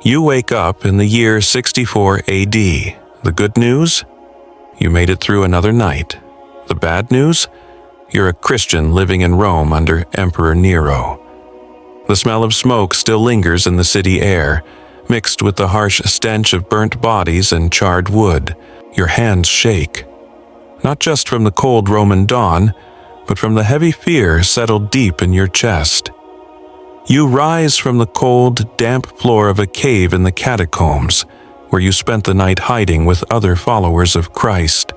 You wake up in the year 64 AD. The good news? You made it through another night. The bad news? You're a Christian living in Rome under Emperor Nero. The smell of smoke still lingers in the city air, mixed with the harsh stench of burnt bodies and charred wood. Your hands shake. Not just from the cold Roman dawn, but from the heavy fear settled deep in your chest. You rise from the cold, damp floor of a cave in the catacombs, where you spent the night hiding with other followers of Christ.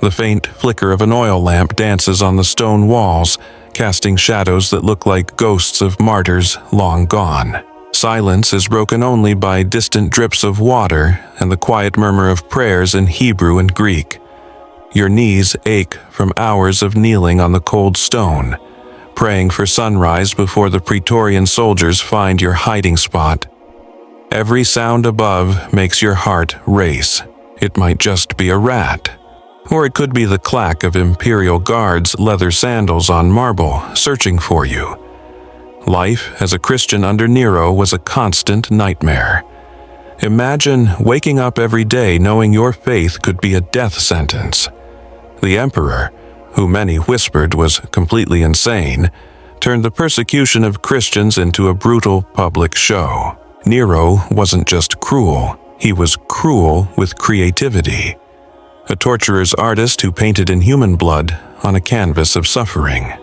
The faint flicker of an oil lamp dances on the stone walls, casting shadows that look like ghosts of martyrs long gone. Silence is broken only by distant drips of water and the quiet murmur of prayers in Hebrew and Greek. Your knees ache from hours of kneeling on the cold stone, praying for sunrise before the Praetorian soldiers find your hiding spot. Every sound above makes your heart race. It might just be a rat, or it could be the clack of Imperial Guards' leather sandals on marble searching for you. Life as a Christian under Nero was a constant nightmare. Imagine waking up every day knowing your faith could be a death sentence. The emperor, who many whispered was completely insane, turned the persecution of Christians into a brutal public show. Nero wasn't just cruel, he was cruel with creativity. A torturer's artist who painted in human blood on a canvas of suffering.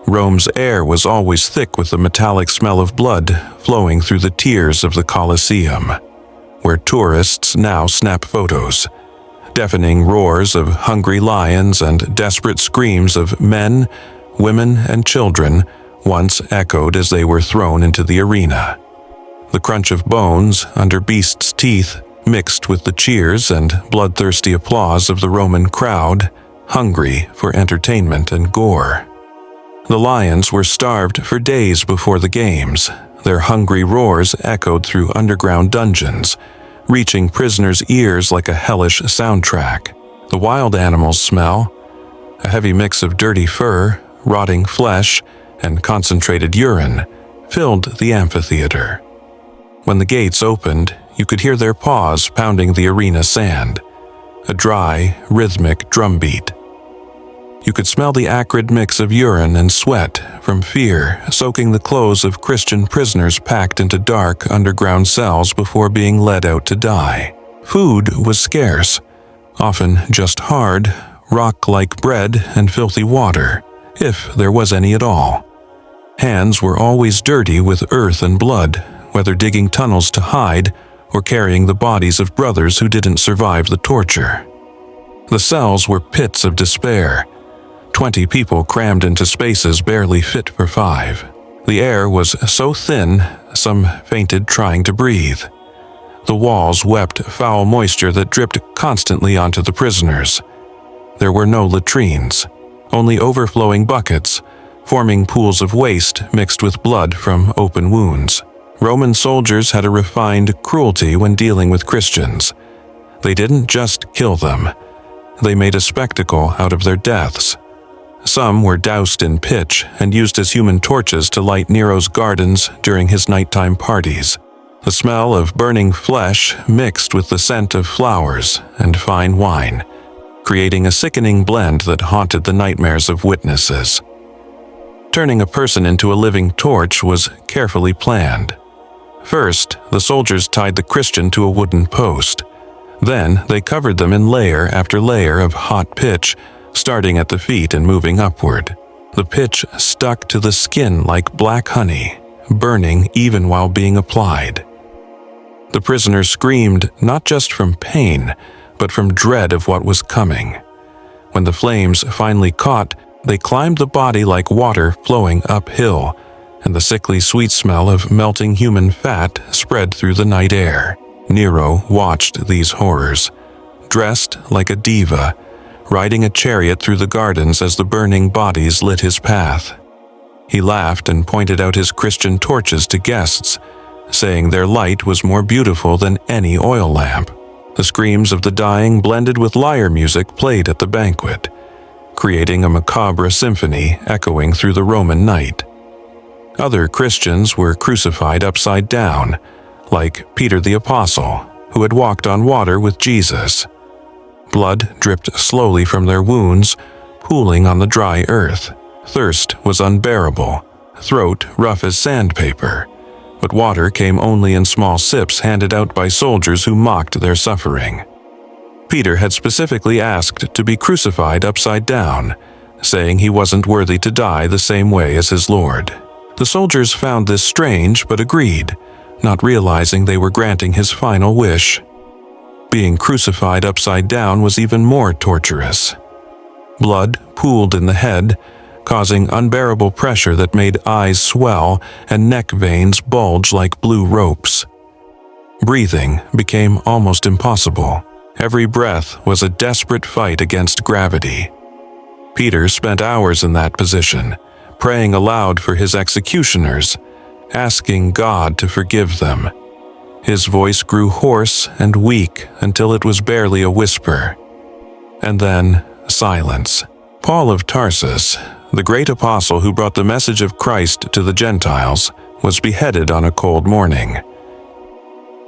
Rome's air was always thick with the metallic smell of blood flowing through the tiers of the Colosseum, where tourists now snap photos. Deafening roars of hungry lions and desperate screams of men, women, and children once echoed as they were thrown into the arena. The crunch of bones under beasts' teeth mixed with the cheers and bloodthirsty applause of the Roman crowd, hungry for entertainment and gore. The lions were starved for days before the games. Their hungry roars echoed through underground dungeons, reaching prisoners' ears like a hellish soundtrack. The wild animals' smell, a heavy mix of dirty fur, rotting flesh, and concentrated urine, filled the amphitheater. When the gates opened, you could hear their paws pounding the arena sand, a dry, rhythmic drumbeat. You could smell the acrid mix of urine and sweat from fear soaking the clothes of Christian prisoners packed into dark underground cells before being led out to die. Food was scarce, often just hard, rock-like bread and filthy water, if there was any at all. Hands were always dirty with earth and blood, whether digging tunnels to hide or carrying the bodies of brothers who didn't survive the torture. The cells were pits of despair, 20 people crammed into spaces barely fit for 5. The air was so thin, some fainted trying to breathe. The walls wept foul moisture that dripped constantly onto the prisoners. There were no latrines, only overflowing buckets, forming pools of waste mixed with blood from open wounds. Roman soldiers had a refined cruelty when dealing with Christians. They didn't just kill them. They made a spectacle out of their deaths. Some were doused in pitch and used as human torches to light Nero's gardens during his nighttime parties. The smell of burning flesh mixed with the scent of flowers and fine wine, creating a sickening blend that haunted the nightmares of witnesses. Turning a person into a living torch was carefully planned. First, the soldiers tied the Christian to a wooden post. Then, they covered them in layer after layer of hot pitch, starting at the feet and moving upward. The pitch stuck to the skin like black honey, burning even while being applied. The prisoner screamed not just from pain, but from dread of what was coming. When the flames finally caught, they climbed the body like water flowing uphill, and the sickly sweet smell of melting human fat spread through the night air. Nero watched these horrors, dressed like a diva, riding a chariot through the gardens as the burning bodies lit his path. He laughed and pointed out his Christian torches to guests, saying their light was more beautiful than any oil lamp. The screams of the dying blended with lyre music played at the banquet, creating a macabre symphony echoing through the Roman night. Other Christians were crucified upside down, like Peter the Apostle, who had walked on water with Jesus. Blood dripped slowly from their wounds, pooling on the dry earth. Thirst was unbearable, throat rough as sandpaper, but water came only in small sips handed out by soldiers who mocked their suffering. Peter had specifically asked to be crucified upside down, saying he wasn't worthy to die the same way as his Lord. The soldiers found this strange but agreed, not realizing they were granting his final wish. Being crucified upside down was even more torturous. Blood pooled in the head, causing unbearable pressure that made eyes swell and neck veins bulge like blue ropes. Breathing became almost impossible. Every breath was a desperate fight against gravity. Peter spent hours in that position, praying aloud for his executioners, asking God to forgive them. His voice grew hoarse and weak until it was barely a whisper. And then silence. Paul of Tarsus, the great apostle who brought the message of Christ to the Gentiles, was beheaded on a cold morning.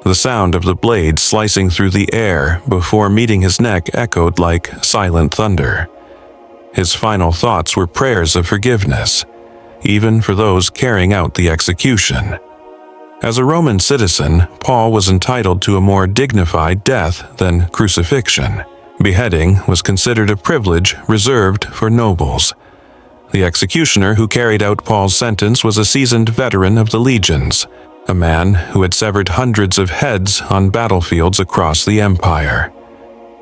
The sound of the blade slicing through the air before meeting his neck echoed like silent thunder. His final thoughts were prayers of forgiveness, even for those carrying out the execution. As a Roman citizen, Paul was entitled to a more dignified death than crucifixion. Beheading was considered a privilege reserved for nobles. The executioner who carried out Paul's sentence was a seasoned veteran of the legions, a man who had severed hundreds of heads on battlefields across the empire.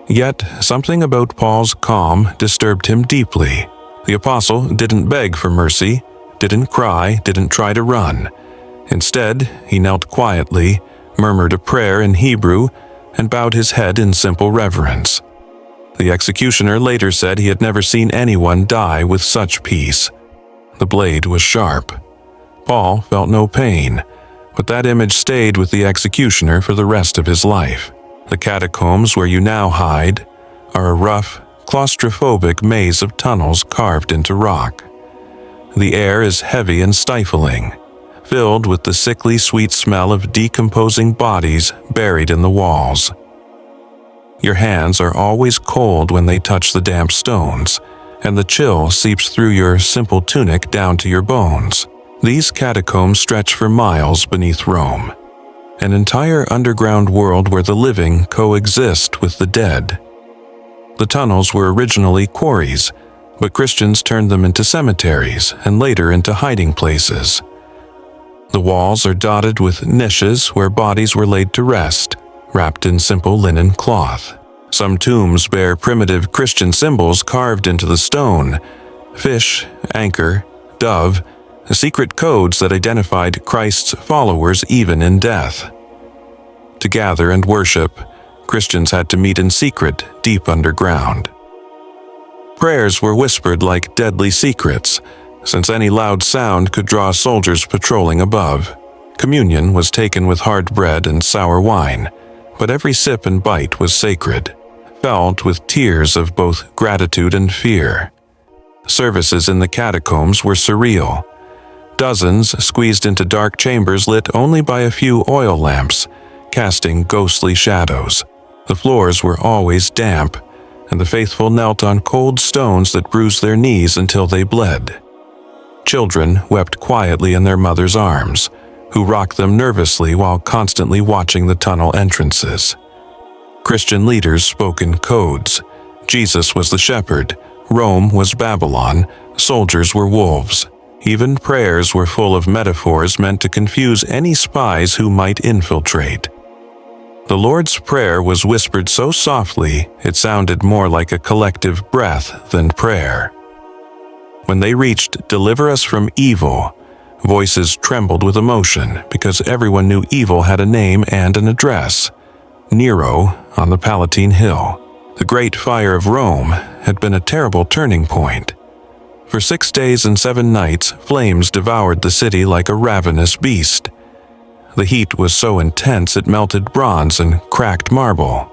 Yet, something about Paul's calm disturbed him deeply. The apostle didn't beg for mercy, didn't cry, didn't try to run. Instead, he knelt quietly, murmured a prayer in Hebrew, and bowed his head in simple reverence. The executioner later said he had never seen anyone die with such peace. The blade was sharp. Paul felt no pain, but that image stayed with the executioner for the rest of his life. The catacombs where you now hide are a rough, claustrophobic maze of tunnels carved into rock. The air is heavy and stifling, filled with the sickly sweet smell of decomposing bodies buried in the walls. Your hands are always cold when they touch the damp stones, and the chill seeps through your simple tunic down to your bones. These catacombs stretch for miles beneath Rome, an entire underground world where the living coexist with the dead. The tunnels were originally quarries, but Christians turned them into cemeteries and later into hiding places. The walls are dotted with niches where bodies were laid to rest, wrapped in simple linen cloth. Some tombs bear primitive Christian symbols carved into the stone: fish, anchor, dove, secret codes that identified Christ's followers even in death. To gather and worship, Christians had to meet in secret deep underground. Prayers were whispered like deadly secrets, since any loud sound could draw soldiers patrolling above. Communion was taken with hard bread and sour wine, but every sip and bite was sacred, felt with tears of both gratitude and fear. Services in the catacombs were surreal. Dozens squeezed into dark chambers lit only by a few oil lamps, casting ghostly shadows. The floors were always damp, and the faithful knelt on cold stones that bruised their knees until they bled. Children wept quietly in their mothers' arms, who rocked them nervously while constantly watching the tunnel entrances. Christian leaders spoke in codes. Jesus was the shepherd, Rome was Babylon, soldiers were wolves. Even prayers were full of metaphors meant to confuse any spies who might infiltrate. The Lord's Prayer was whispered so softly it sounded more like a collective breath than prayer. When they reached "Deliver us from evil," voices trembled with emotion because everyone knew evil had a name and an address: Nero on the Palatine Hill. The Great Fire of Rome had been a terrible turning point. For 6 days and 7 nights, flames devoured the city like a ravenous beast. The heat was so intense it melted bronze and cracked marble.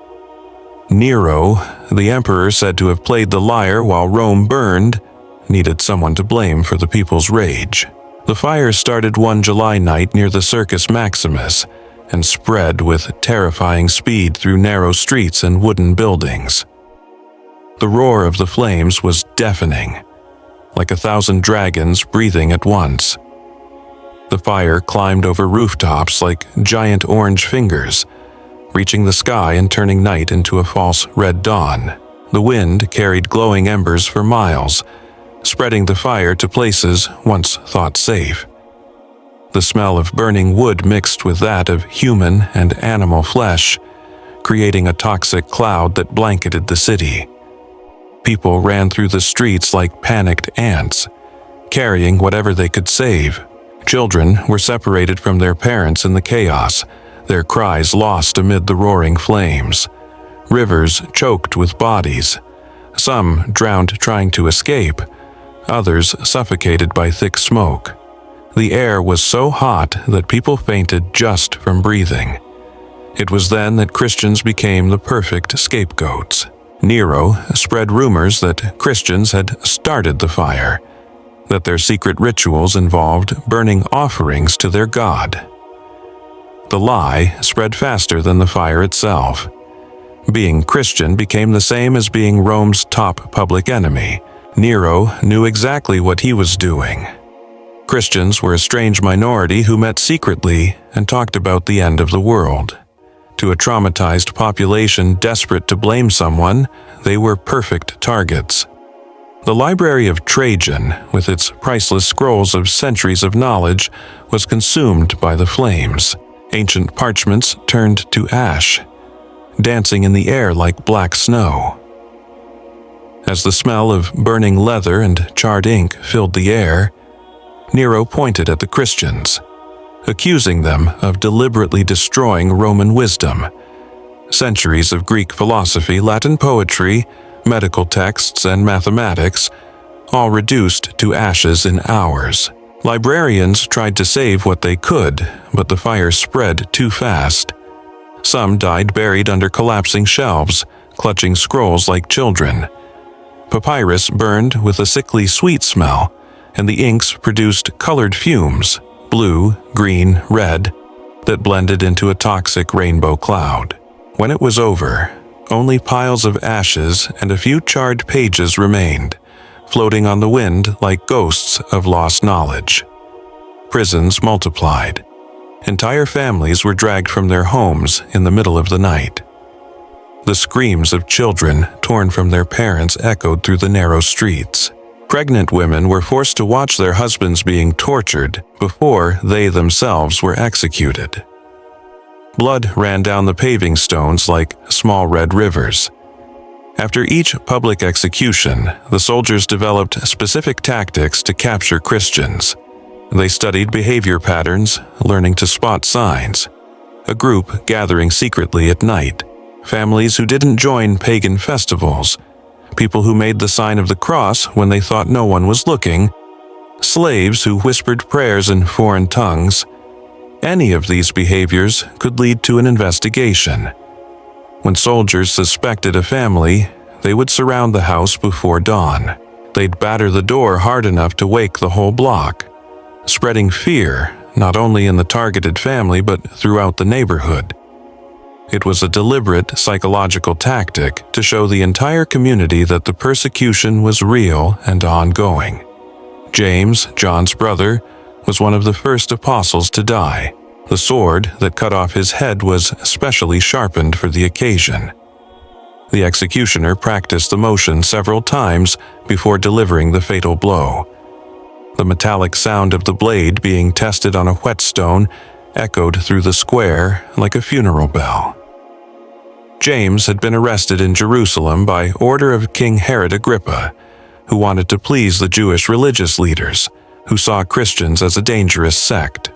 Nero, the emperor said to have played the lyre while Rome burned, needed someone to blame for the people's rage. The fire started one July night near the Circus Maximus, and spread with terrifying speed through narrow streets and wooden buildings. The roar of the flames was deafening, like 1,000 dragons breathing at once. The fire climbed over rooftops like giant orange fingers, reaching the sky and turning night into a false red dawn. The wind carried glowing embers for miles, spreading the fire to places once thought safe. The smell of burning wood mixed with that of human and animal flesh, creating a toxic cloud that blanketed the city. People ran through the streets like panicked ants, carrying whatever they could save. Children were separated from their parents in the chaos, their cries lost amid the roaring flames. Rivers choked with bodies, some drowned trying to escape, others suffocated by thick smoke. The air was so hot that people fainted just from breathing. It was then that Christians became the perfect scapegoats. Nero spread rumors that Christians had started the fire, that their secret rituals involved burning offerings to their god. The lie spread faster than the fire itself. Being Christian became the same as being Rome's top public enemy. Nero knew exactly what he was doing. Christians were a strange minority who met secretly and talked about the end of the world. To a traumatized population desperate to blame someone, they were perfect targets. The Library of Trajan, with its priceless scrolls of centuries of knowledge, was consumed by the flames. Ancient parchments turned to ash, dancing in the air like black snow. As the smell of burning leather and charred ink filled the air, Nero pointed at the Christians, accusing them of deliberately destroying Roman wisdom. Centuries of Greek philosophy, Latin poetry, medical texts, and mathematics, all reduced to ashes in hours. Librarians tried to save what they could, but the fire spread too fast. Some died buried under collapsing shelves, clutching scrolls like children. Papyrus burned with a sickly sweet smell, and the inks produced colored fumes, blue, green, red, that blended into a toxic rainbow cloud. When it was over, only piles of ashes and a few charred pages remained, floating on the wind like ghosts of lost knowledge. Prisons multiplied. Entire families were dragged from their homes in the middle of the night. The screams of children torn from their parents echoed through the narrow streets. Pregnant women were forced to watch their husbands being tortured before they themselves were executed. Blood ran down the paving stones like small red rivers. After each public execution, the soldiers developed specific tactics to capture Christians. They studied behavior patterns, learning to spot signs. A group gathering secretly at night, families who didn't join pagan festivals, people who made the sign of the cross when they thought no one was looking, slaves who whispered prayers in foreign tongues. Any of these behaviors could lead to an investigation. When soldiers suspected a family, they would surround the house before dawn. They'd batter the door hard enough to wake the whole block, spreading fear not only in the targeted family but throughout the neighborhood. It was a deliberate psychological tactic to show the entire community that the persecution was real and ongoing. James, John's brother, was one of the first apostles to die. The sword that cut off his head was specially sharpened for the occasion. The executioner practiced the motion several times before delivering the fatal blow. The metallic sound of the blade being tested on a whetstone echoed through the square like a funeral bell. James had been arrested in Jerusalem by order of King Herod Agrippa, who wanted to please the Jewish religious leaders, who saw Christians as a dangerous sect.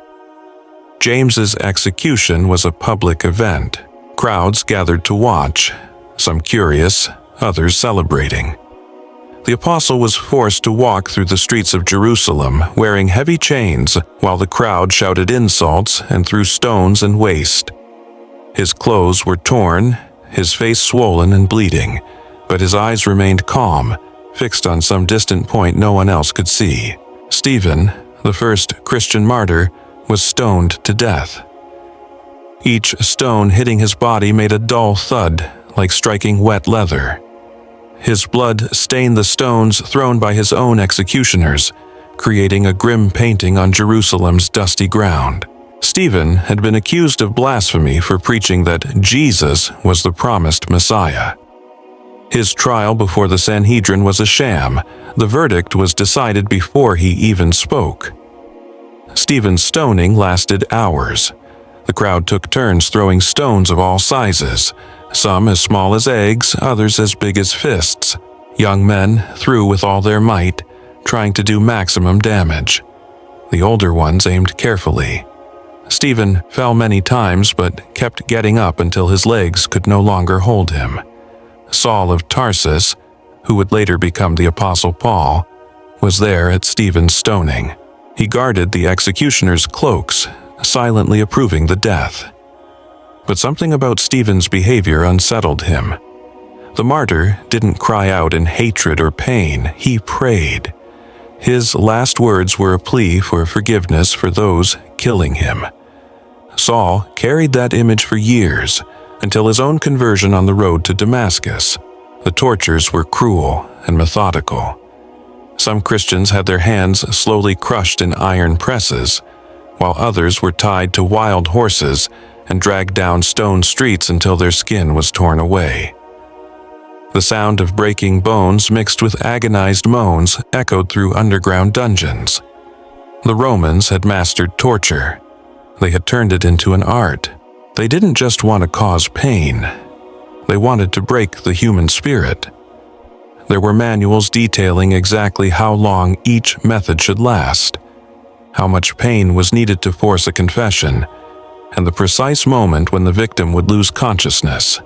James's execution was a public event. Crowds gathered to watch, some curious, others celebrating. The apostle was forced to walk through the streets of Jerusalem wearing heavy chains while the crowd shouted insults and threw stones and waste. His clothes were torn, his face swollen and bleeding, but his eyes remained calm, fixed on some distant point no one else could see. Stephen, the first Christian martyr, was stoned to death. Each stone hitting his body made a dull thud, like striking wet leather. His blood stained the stones thrown by his own executioners, creating a grim painting on Jerusalem's dusty ground. Stephen had been accused of blasphemy for preaching that Jesus was the promised Messiah. His trial before the Sanhedrin was a sham. The verdict was decided before he even spoke. Stephen's stoning lasted hours. The crowd took turns throwing stones of all sizes, some as small as eggs, others as big as fists. Young men threw with all their might, trying to do maximum damage. The older ones aimed carefully. Stephen fell many times but kept getting up until his legs could no longer hold him. Saul of Tarsus, who would later become the Apostle Paul, was there at Stephen's stoning. He guarded the executioner's cloaks, silently approving the death. But something about Stephen's behavior unsettled him. The martyr didn't cry out in hatred or pain, he prayed. His last words were a plea for forgiveness for those killing him. Saul carried that image for years, until his own conversion on the road to Damascus. The tortures were cruel and methodical. Some Christians had their hands slowly crushed in iron presses, while others were tied to wild horses and dragged down stone streets until their skin was torn away. The sound of breaking bones mixed with agonized moans echoed through underground dungeons. The Romans had mastered torture. They had turned it into an art. They didn't just want to cause pain. They wanted to break the human spirit. There were manuals detailing exactly how long each method should last, how much pain was needed to force a confession, and the precise moment when the victim would lose consciousness.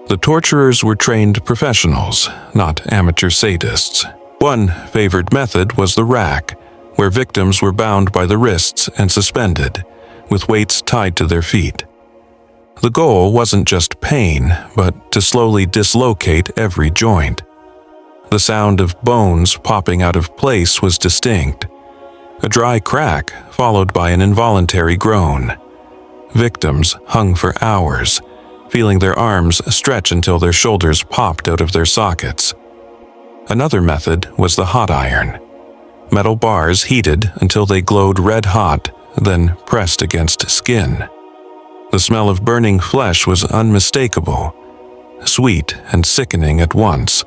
The torturers were trained professionals, not amateur sadists. One favored method was the rack, where victims were bound by the wrists and suspended, with weights tied to their feet. The goal wasn't just pain, but to slowly dislocate every joint. The sound of bones popping out of place was distinct. A dry crack followed by an involuntary groan. Victims hung for hours, feeling their arms stretch until their shoulders popped out of their sockets. Another method was the hot iron. Metal bars heated until they glowed red hot, then pressed against skin. The smell of burning flesh was unmistakable, sweet and sickening at once.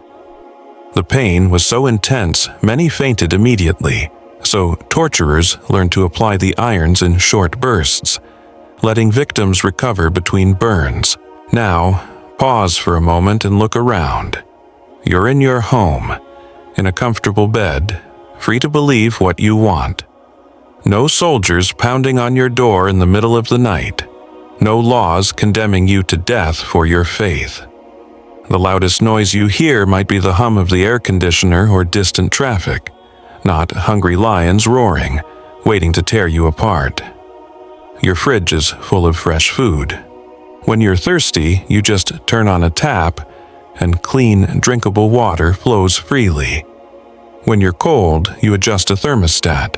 The pain was so intense, many fainted immediately, so torturers learned to apply the irons in short bursts, letting victims recover between burns. Now, pause for a moment and look around. You're in your home, in a comfortable bed, free to believe what you want. No soldiers pounding on your door in the middle of the night. No laws condemning you to death for your faith. The loudest noise you hear might be the hum of the air conditioner or distant traffic, not hungry lions roaring, waiting to tear you apart. Your fridge is full of fresh food. When you're thirsty, you just turn on a tap, and clean, drinkable water flows freely. When you're cold, you adjust a thermostat.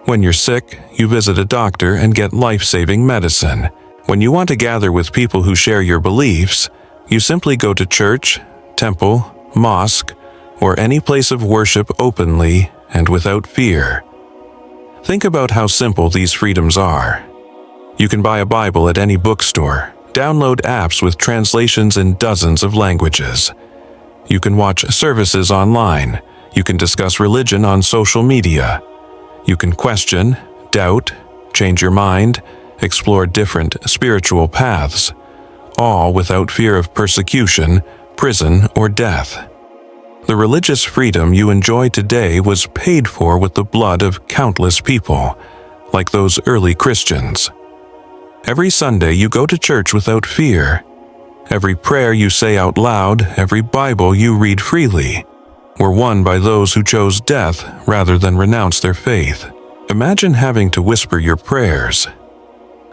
When you're sick, you visit a doctor and get life-saving medicine. When you want to gather with people who share your beliefs, you simply go to church, temple, mosque, or any place of worship openly and without fear. Think about how simple these freedoms are. You can buy a Bible at any bookstore, download apps with translations in dozens of languages. You can watch services online. You can discuss religion on social media. You can question, doubt, change your mind, explore different spiritual paths, all without fear of persecution, prison, or death. The religious freedom you enjoy today was paid for with the blood of countless people, like those early Christians. Every Sunday you go to church without fear. Every prayer you say out loud, every Bible you read freely, were won by those who chose death rather than renounce their faith. Imagine having to whisper your prayers.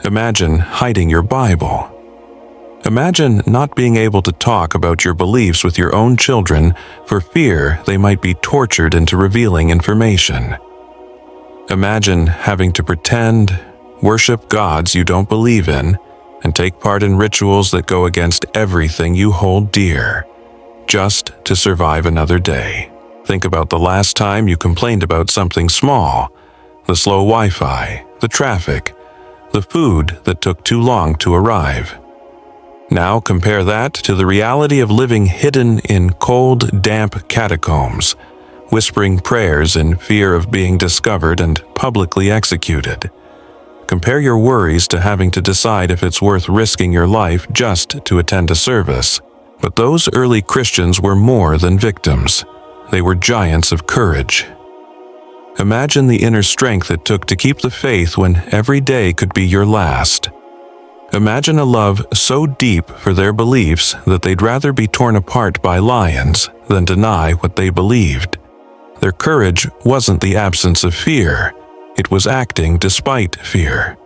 Imagine hiding your Bible. Imagine not being able to talk about your beliefs with your own children for fear they might be tortured into revealing information. Imagine having to pretend, worship gods you don't believe in, and take part in rituals that go against everything you hold dear, just to survive another day. Think about the last time you complained about something small: the slow Wi-Fi, the traffic, the food that took too long to arrive. Now compare that to the reality of living hidden in cold, damp catacombs, whispering prayers in fear of being discovered and publicly executed. Compare your worries to having to decide if it's worth risking your life just to attend a service. But those early Christians were more than victims. They were giants of courage. Imagine the inner strength it took to keep the faith when every day could be your last. Imagine a love so deep for their beliefs that they'd rather be torn apart by lions than deny what they believed. Their courage wasn't the absence of fear. It was acting despite fear.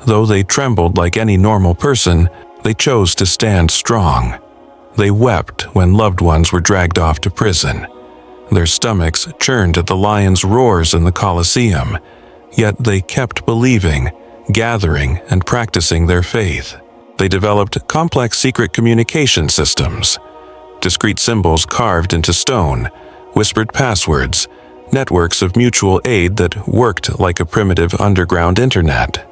Though they trembled like any normal person, they chose to stand strong. They wept when loved ones were dragged off to prison. Their stomachs churned at the lions' roars in the Colosseum, yet they kept believing, gathering, and practicing their faith. They developed complex secret communication systems, discrete symbols carved into stone, whispered passwords, networks of mutual aid that worked like a primitive underground internet.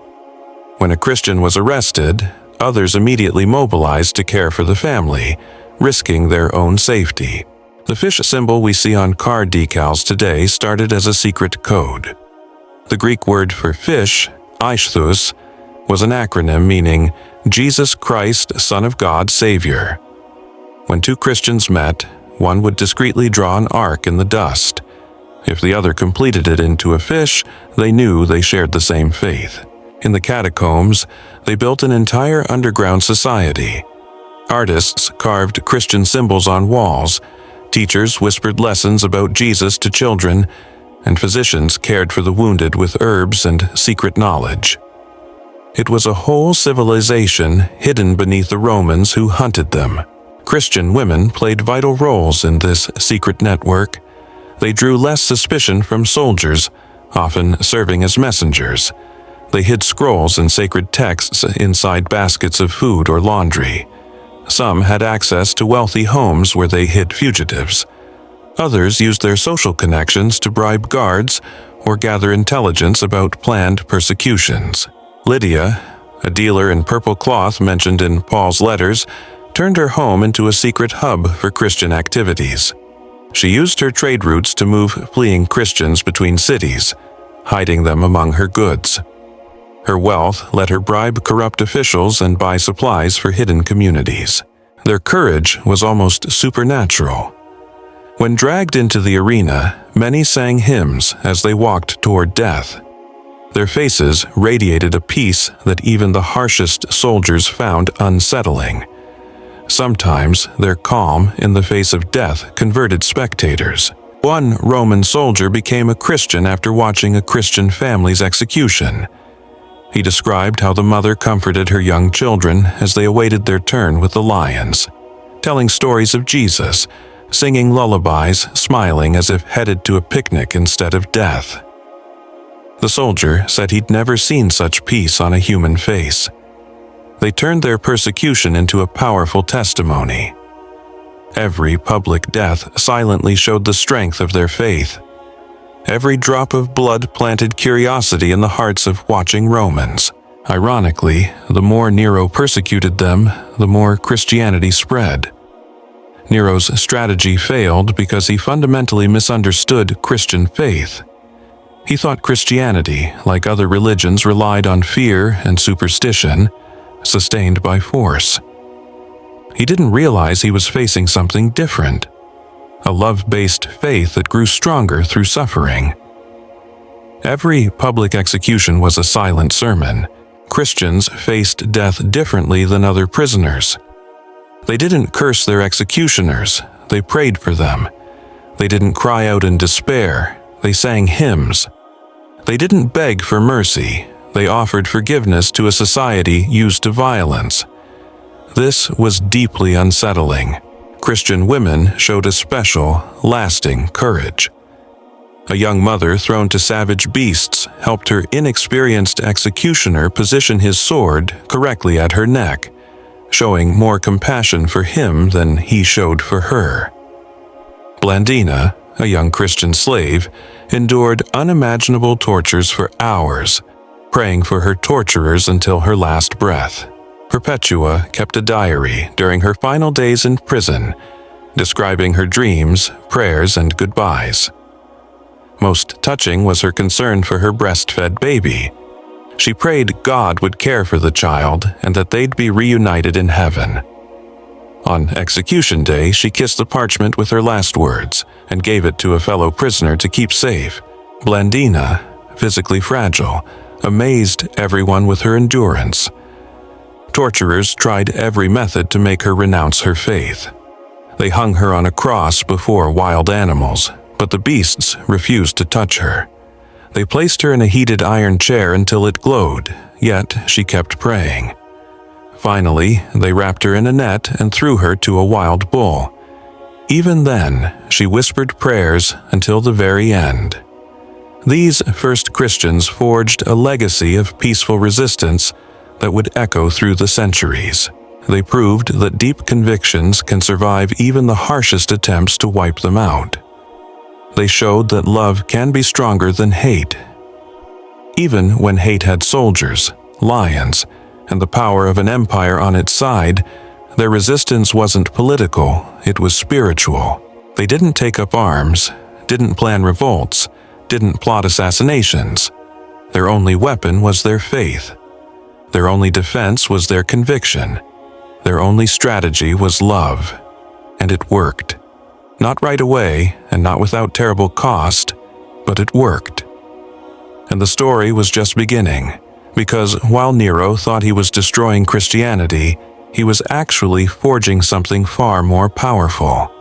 When a Christian was arrested, others immediately mobilized to care for the family, risking their own safety. The fish symbol we see on car decals today started as a secret code. The Greek word for fish, Ichthus, was an acronym meaning Jesus Christ, Son of God, Savior. When two Christians met, one would discreetly draw an arc in the dust. If the other completed it into a fish, they knew they shared the same faith. In the catacombs, they built an entire underground society. Artists carved Christian symbols on walls, teachers whispered lessons about Jesus to children, and physicians cared for the wounded with herbs and secret knowledge. It was a whole civilization hidden beneath the Romans who hunted them. Christian women played vital roles in this secret network. They drew less suspicion from soldiers, often serving as messengers. They hid scrolls and sacred texts inside baskets of food or laundry. Some had access to wealthy homes where they hid fugitives. Others used their social connections to bribe guards or gather intelligence about planned persecutions. Lydia, a dealer in purple cloth mentioned in Paul's letters, turned her home into a secret hub for Christian activities. She used her trade routes to move fleeing Christians between cities, hiding them among her goods. Her wealth let her bribe corrupt officials and buy supplies for hidden communities. Their courage was almost supernatural. When dragged into the arena, many sang hymns as they walked toward death. Their faces radiated a peace that even the harshest soldiers found unsettling. Sometimes their calm in the face of death converted spectators. One Roman soldier became a Christian after watching a Christian family's execution. He described how the mother comforted her young children as they awaited their turn with the lions, telling stories of Jesus, singing lullabies, smiling as if headed to a picnic instead of death. The soldier said he'd never seen such peace on a human face. They turned their persecution into a powerful testimony. Every public death silently showed the strength of their faith. Every drop of blood planted curiosity in the hearts of watching Romans. Ironically, the more Nero persecuted them, the more Christianity spread. Nero's strategy failed because he fundamentally misunderstood Christian faith. He thought Christianity, like other religions, relied on fear and superstition, sustained by force. He didn't realize he was facing something different, a love-based faith that grew stronger through suffering. Every public execution was a silent sermon. Christians faced death differently than other prisoners. They didn't curse their executioners, they prayed for them. They didn't cry out in despair, they sang hymns. They didn't beg for mercy, they offered forgiveness to a society used to violence. This was deeply unsettling. Christian women showed a special, lasting courage. A young mother thrown to savage beasts helped her inexperienced executioner position his sword correctly at her neck, showing more compassion for him than he showed for her. Blandina, a young Christian slave, endured unimaginable tortures for hours, praying for her torturers until her last breath. Perpetua kept a diary during her final days in prison, describing her dreams, prayers, and goodbyes. Most touching was her concern for her breastfed baby. She prayed God would care for the child and that they'd be reunited in heaven. On execution day, she kissed the parchment with her last words and gave it to a fellow prisoner to keep safe. Blandina, physically fragile, amazed everyone with her endurance. Torturers tried every method to make her renounce her faith. They hung her on a cross before wild animals, but the beasts refused to touch her. They placed her in a heated iron chair until it glowed, yet she kept praying. Finally, they wrapped her in a net and threw her to a wild bull. Even then, she whispered prayers until the very end. These first Christians forged a legacy of peaceful resistance that would echo through the centuries. They proved that deep convictions can survive even the harshest attempts to wipe them out. They showed that love can be stronger than hate. Even when hate had soldiers, lions, and the power of an empire on its side, their resistance wasn't political, it was spiritual. They didn't take up arms, didn't plan revolts, didn't plot assassinations. Their only weapon was their faith. Their only defense was their conviction. Their only strategy was love. And it worked. Not right away, and not without terrible cost, but it worked. And the story was just beginning, because while Nero thought he was destroying Christianity, he was actually forging something far more powerful.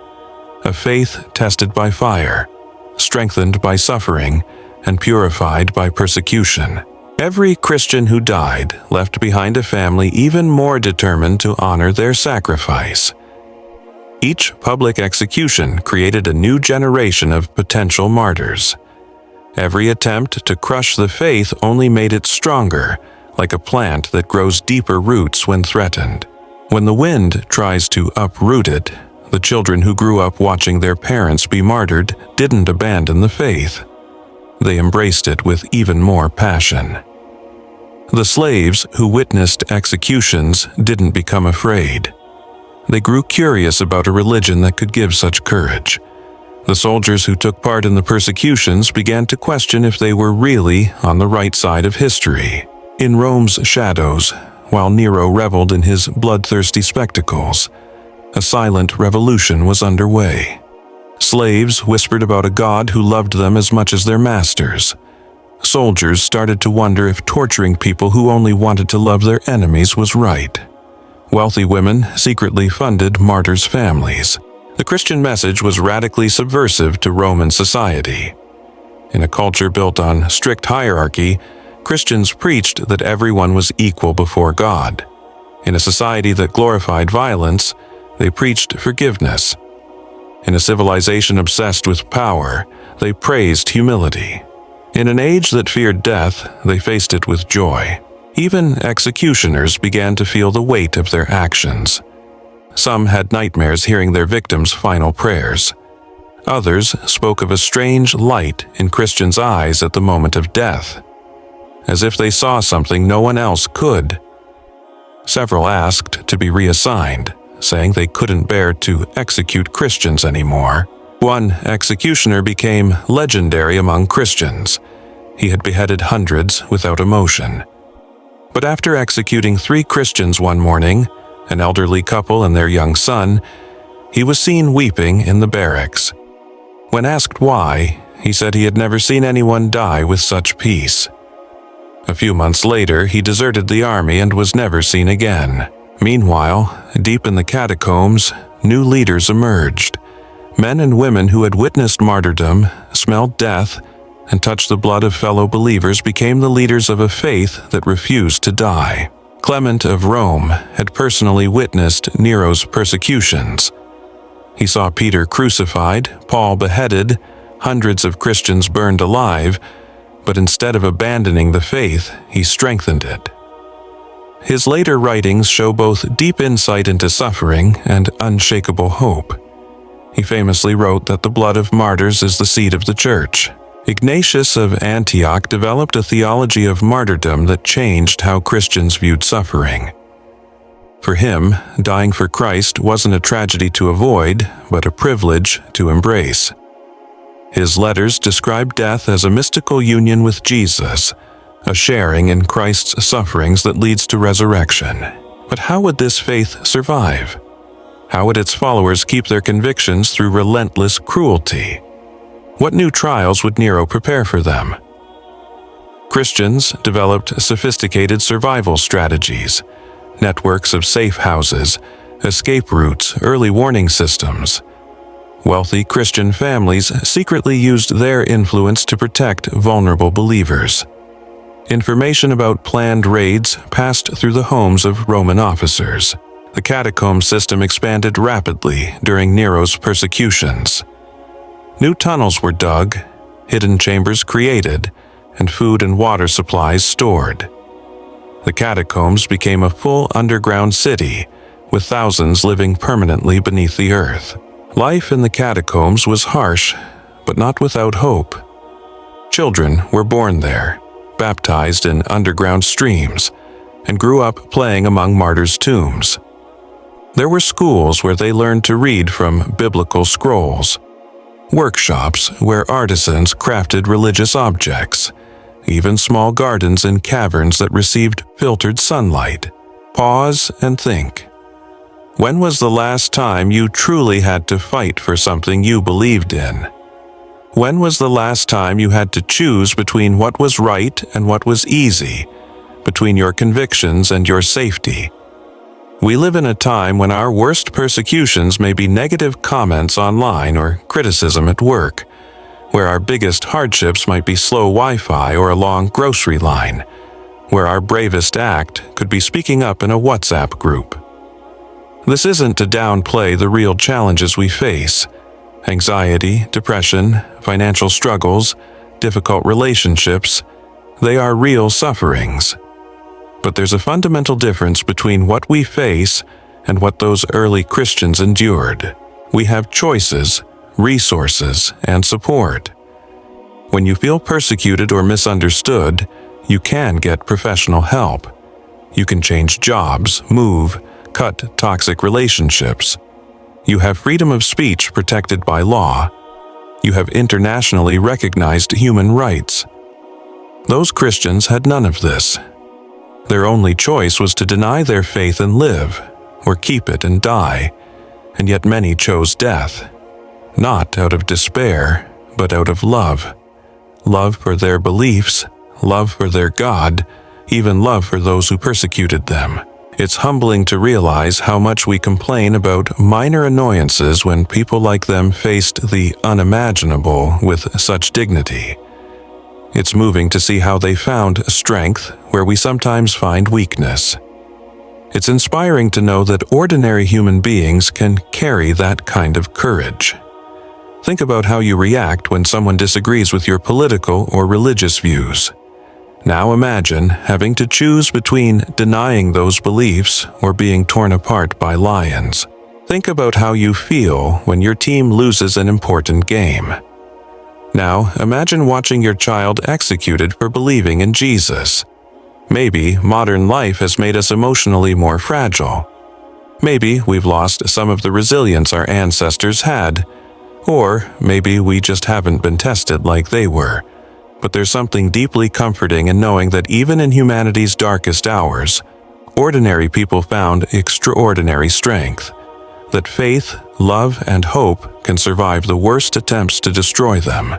A faith tested by fire, strengthened by suffering, and purified by persecution. Every Christian who died left behind a family even more determined to honor their sacrifice. Each public execution created a new generation of potential martyrs. Every attempt to crush the faith only made it stronger, like a plant that grows deeper roots when threatened. When the wind tries to uproot it, the children who grew up watching their parents be martyred didn't abandon the faith. They embraced it with even more passion. The slaves who witnessed executions didn't become afraid. They grew curious about a religion that could give such courage. The soldiers who took part in the persecutions began to question if they were really on the right side of history. In Rome's shadows, while Nero reveled in his bloodthirsty spectacles, a silent revolution was underway. Slaves whispered about a god who loved them as much as their masters. Soldiers started to wonder if torturing people who only wanted to love their enemies was right. Wealthy women secretly funded martyrs' families. The Christian message was radically subversive to Roman society. In a culture built on strict hierarchy, Christians preached that everyone was equal before God. In a society that glorified violence, they preached forgiveness. In a civilization obsessed with power, they praised humility. In an age that feared death, they faced it with joy. Even executioners began to feel the weight of their actions. Some had nightmares hearing their victims' final prayers. Others spoke of a strange light in Christians' eyes at the moment of death, as if they saw something no one else could. Several asked to be reassigned, saying they couldn't bear to execute Christians anymore. One executioner became legendary among Christians. He had beheaded hundreds without emotion. But after executing 3 Christians one morning, an elderly couple and their young son, he was seen weeping in the barracks. When asked why, he said he had never seen anyone die with such peace. A few months later, he deserted the army and was never seen again. Meanwhile, deep in the catacombs, new leaders emerged. Men and women who had witnessed martyrdom, smelled death, and touched the blood of fellow believers became the leaders of a faith that refused to die. Clement of Rome had personally witnessed Nero's persecutions. He saw Peter crucified, Paul beheaded, hundreds of Christians burned alive, but instead of abandoning the faith, he strengthened it. His later writings show both deep insight into suffering and unshakable hope. He famously wrote that the blood of martyrs is the seed of the Church. Ignatius of Antioch developed a theology of martyrdom that changed how Christians viewed suffering. For him, dying for Christ wasn't a tragedy to avoid, but a privilege to embrace. His letters describe death as a mystical union with Jesus, a sharing in Christ's sufferings that leads to resurrection. But how would this faith survive? How would its followers keep their convictions through relentless cruelty? What new trials would Nero prepare for them? Christians developed sophisticated survival strategies, networks of safe houses, escape routes, early warning systems. Wealthy Christian families secretly used their influence to protect vulnerable believers. Information about planned raids passed through the homes of Roman officers. The catacomb system expanded rapidly during Nero's persecutions. New tunnels were dug, hidden chambers created, and food and water supplies stored. The catacombs became a full underground city, with thousands living permanently beneath the earth. Life in the catacombs was harsh, but not without hope. Children were born there, baptized in underground streams, and grew up playing among martyrs' tombs. There were schools where they learned to read from biblical scrolls, workshops where artisans crafted religious objects, even small gardens in caverns that received filtered sunlight. Pause and think. When was the last time you truly had to fight for something you believed in? When was the last time you had to choose between what was right and what was easy, between your convictions and your safety? We live in a time when our worst persecutions may be negative comments online or criticism at work, where our biggest hardships might be slow Wi-Fi or a long grocery line, where our bravest act could be speaking up in a WhatsApp group. This isn't to downplay the real challenges we face: anxiety, depression, financial struggles, difficult relationships. They are real sufferings. But there's a fundamental difference between what we face and what those early Christians endured. We have choices, resources, and support. When you feel persecuted or misunderstood, you can get professional help. You can change jobs, move, cut toxic relationships. You have freedom of speech protected by law. You have internationally recognized human rights. Those Christians had none of this. Their only choice was to deny their faith and live, or keep it and die, and yet many chose death, not out of despair, but out of love. Love for their beliefs, love for their God, even love for those who persecuted them. It's humbling to realize how much we complain about minor annoyances when people like them faced the unimaginable with such dignity. It's moving to see how they found strength where we sometimes find weakness. It's inspiring to know that ordinary human beings can carry that kind of courage. Think about how you react when someone disagrees with your political or religious views. Now imagine having to choose between denying those beliefs or being torn apart by lions. Think about how you feel when your team loses an important game. Now, imagine watching your child executed for believing in Jesus. Maybe modern life has made us emotionally more fragile. Maybe we've lost some of the resilience our ancestors had. Or maybe we just haven't been tested like they were. But there's something deeply comforting in knowing that even in humanity's darkest hours, ordinary people found extraordinary strength. That faith, love, and hope can survive the worst attempts to destroy them,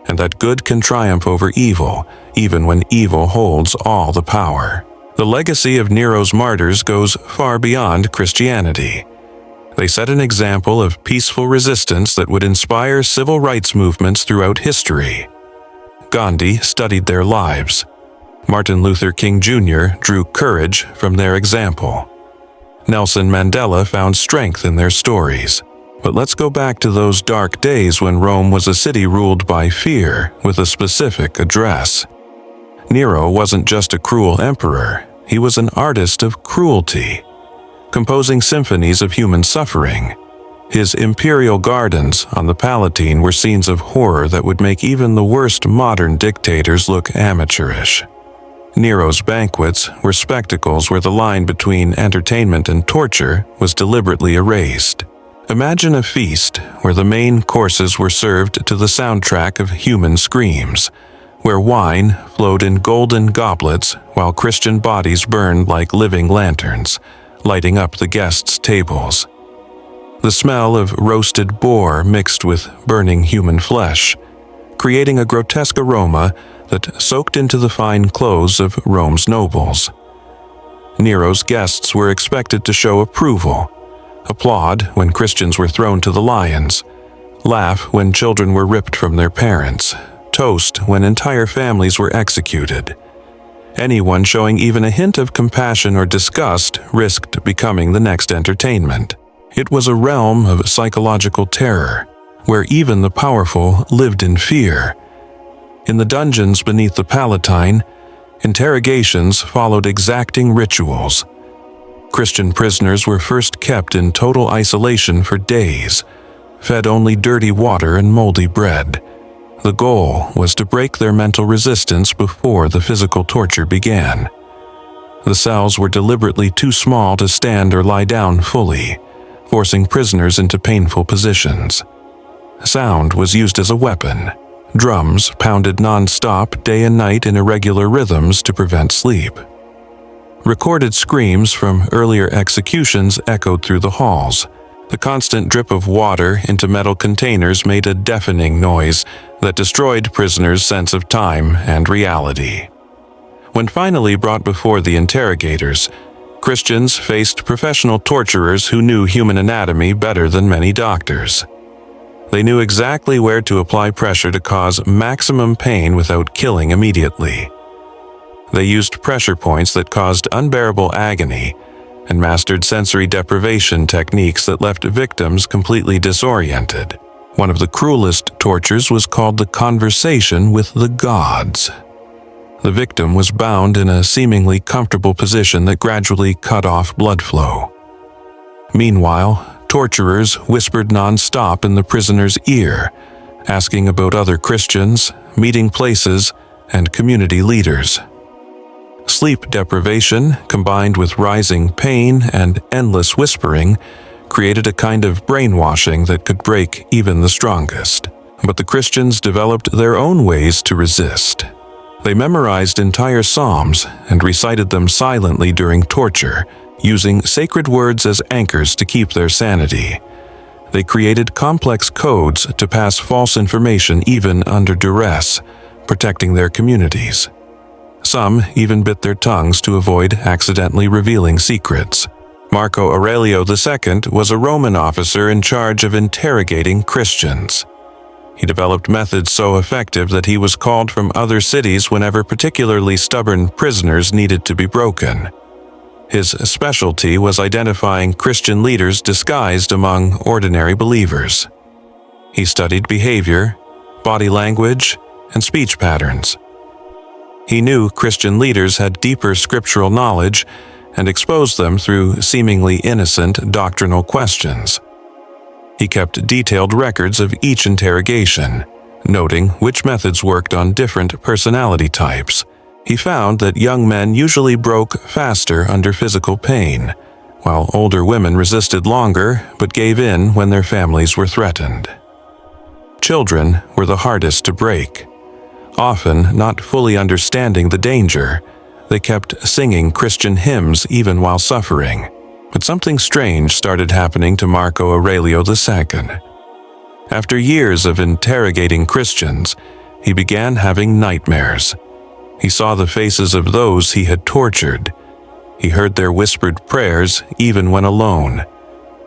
and that good can triumph over evil, even when evil holds all the power. The legacy of Nero's martyrs goes far beyond Christianity. They set an example of peaceful resistance that would inspire civil rights movements throughout history. Gandhi studied their lives. Martin Luther King Jr. drew courage from their example. Nelson Mandela found strength in their stories. But let's go back to those dark days when Rome was a city ruled by fear with a specific address. Nero wasn't just a cruel emperor, he was an artist of cruelty, composing symphonies of human suffering. His imperial gardens on the Palatine were scenes of horror that would make even the worst modern dictators look amateurish. Nero's banquets were spectacles where the line between entertainment and torture was deliberately erased. Imagine a feast where the main courses were served to the soundtrack of human screams, where wine flowed in golden goblets while Christian bodies burned like living lanterns, lighting up the guests' tables. The smell of roasted boar mixed with burning human flesh, creating a grotesque aroma that soaked into the fine clothes of Rome's nobles. Nero's guests were expected to show approval, applaud when Christians were thrown to the lions, laugh when children were ripped from their parents, toast when entire families were executed. Anyone showing even a hint of compassion or disgust risked becoming the next entertainment. It was a realm of psychological terror, where even the powerful lived in fear. In the dungeons beneath the Palatine, interrogations followed exacting rituals. Christian prisoners were first kept in total isolation for days, fed only dirty water and moldy bread. The goal was to break their mental resistance before the physical torture began. The cells were deliberately too small to stand or lie down fully, forcing prisoners into painful positions. Sound was used as a weapon. Drums pounded non-stop day and night in irregular rhythms to prevent sleep. Recorded screams from earlier executions echoed through the halls. The constant drip of water into metal containers made a deafening noise that destroyed prisoners' sense of time and reality. When finally brought before the interrogators, Christians faced professional torturers who knew human anatomy better than many doctors. They knew exactly where to apply pressure to cause maximum pain without killing immediately. They used pressure points that caused unbearable agony and mastered sensory deprivation techniques that left victims completely disoriented. One of the cruelest tortures was called the conversation with the gods. The victim was bound in a seemingly comfortable position that gradually cut off blood flow. Meanwhile, torturers whispered non-stop in the prisoner's ear, asking about other Christians, meeting places, and community leaders. Sleep deprivation, combined with rising pain and endless whispering, created a kind of brainwashing that could break even the strongest. But the Christians developed their own ways to resist. They memorized entire psalms and recited them silently during torture, using sacred words as anchors to keep their sanity. They created complex codes to pass false information even under duress, protecting their communities. Some even bit their tongues to avoid accidentally revealing secrets. Marco Aurelio II was a Roman officer in charge of interrogating Christians. He developed methods so effective that he was called from other cities whenever particularly stubborn prisoners needed to be broken. His specialty was identifying Christian leaders disguised among ordinary believers. He studied behavior, body language, and speech patterns. He knew Christian leaders had deeper scriptural knowledge and exposed them through seemingly innocent doctrinal questions. He kept detailed records of each interrogation, noting which methods worked on different personality types. He found that young men usually broke faster under physical pain, while older women resisted longer but gave in when their families were threatened. Children were the hardest to break. Often not fully understanding the danger, they kept singing Christian hymns even while suffering. But something strange started happening to Marco Aurelio II. After years of interrogating Christians, he began having nightmares. He saw the faces of those he had tortured. He heard their whispered prayers even when alone.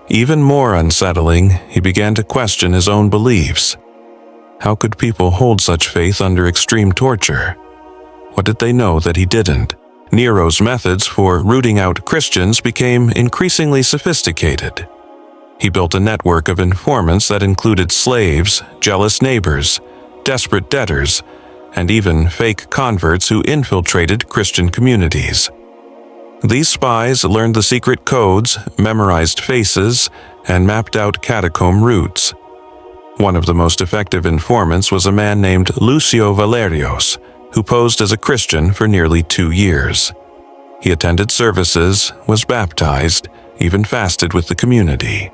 Even more unsettling, he began to question his own beliefs. How could people hold such faith under extreme torture? What did they know that he didn't? Nero's methods for rooting out Christians became increasingly sophisticated. He built a network of informants that included slaves, jealous neighbors, desperate debtors, and even fake converts who infiltrated Christian communities. These spies learned the secret codes, memorized faces, and mapped out catacomb routes. One of the most effective informants was a man named Lucio Valerios, who posed as a Christian for nearly 2 years. He attended services, was baptized, even fasted with the community.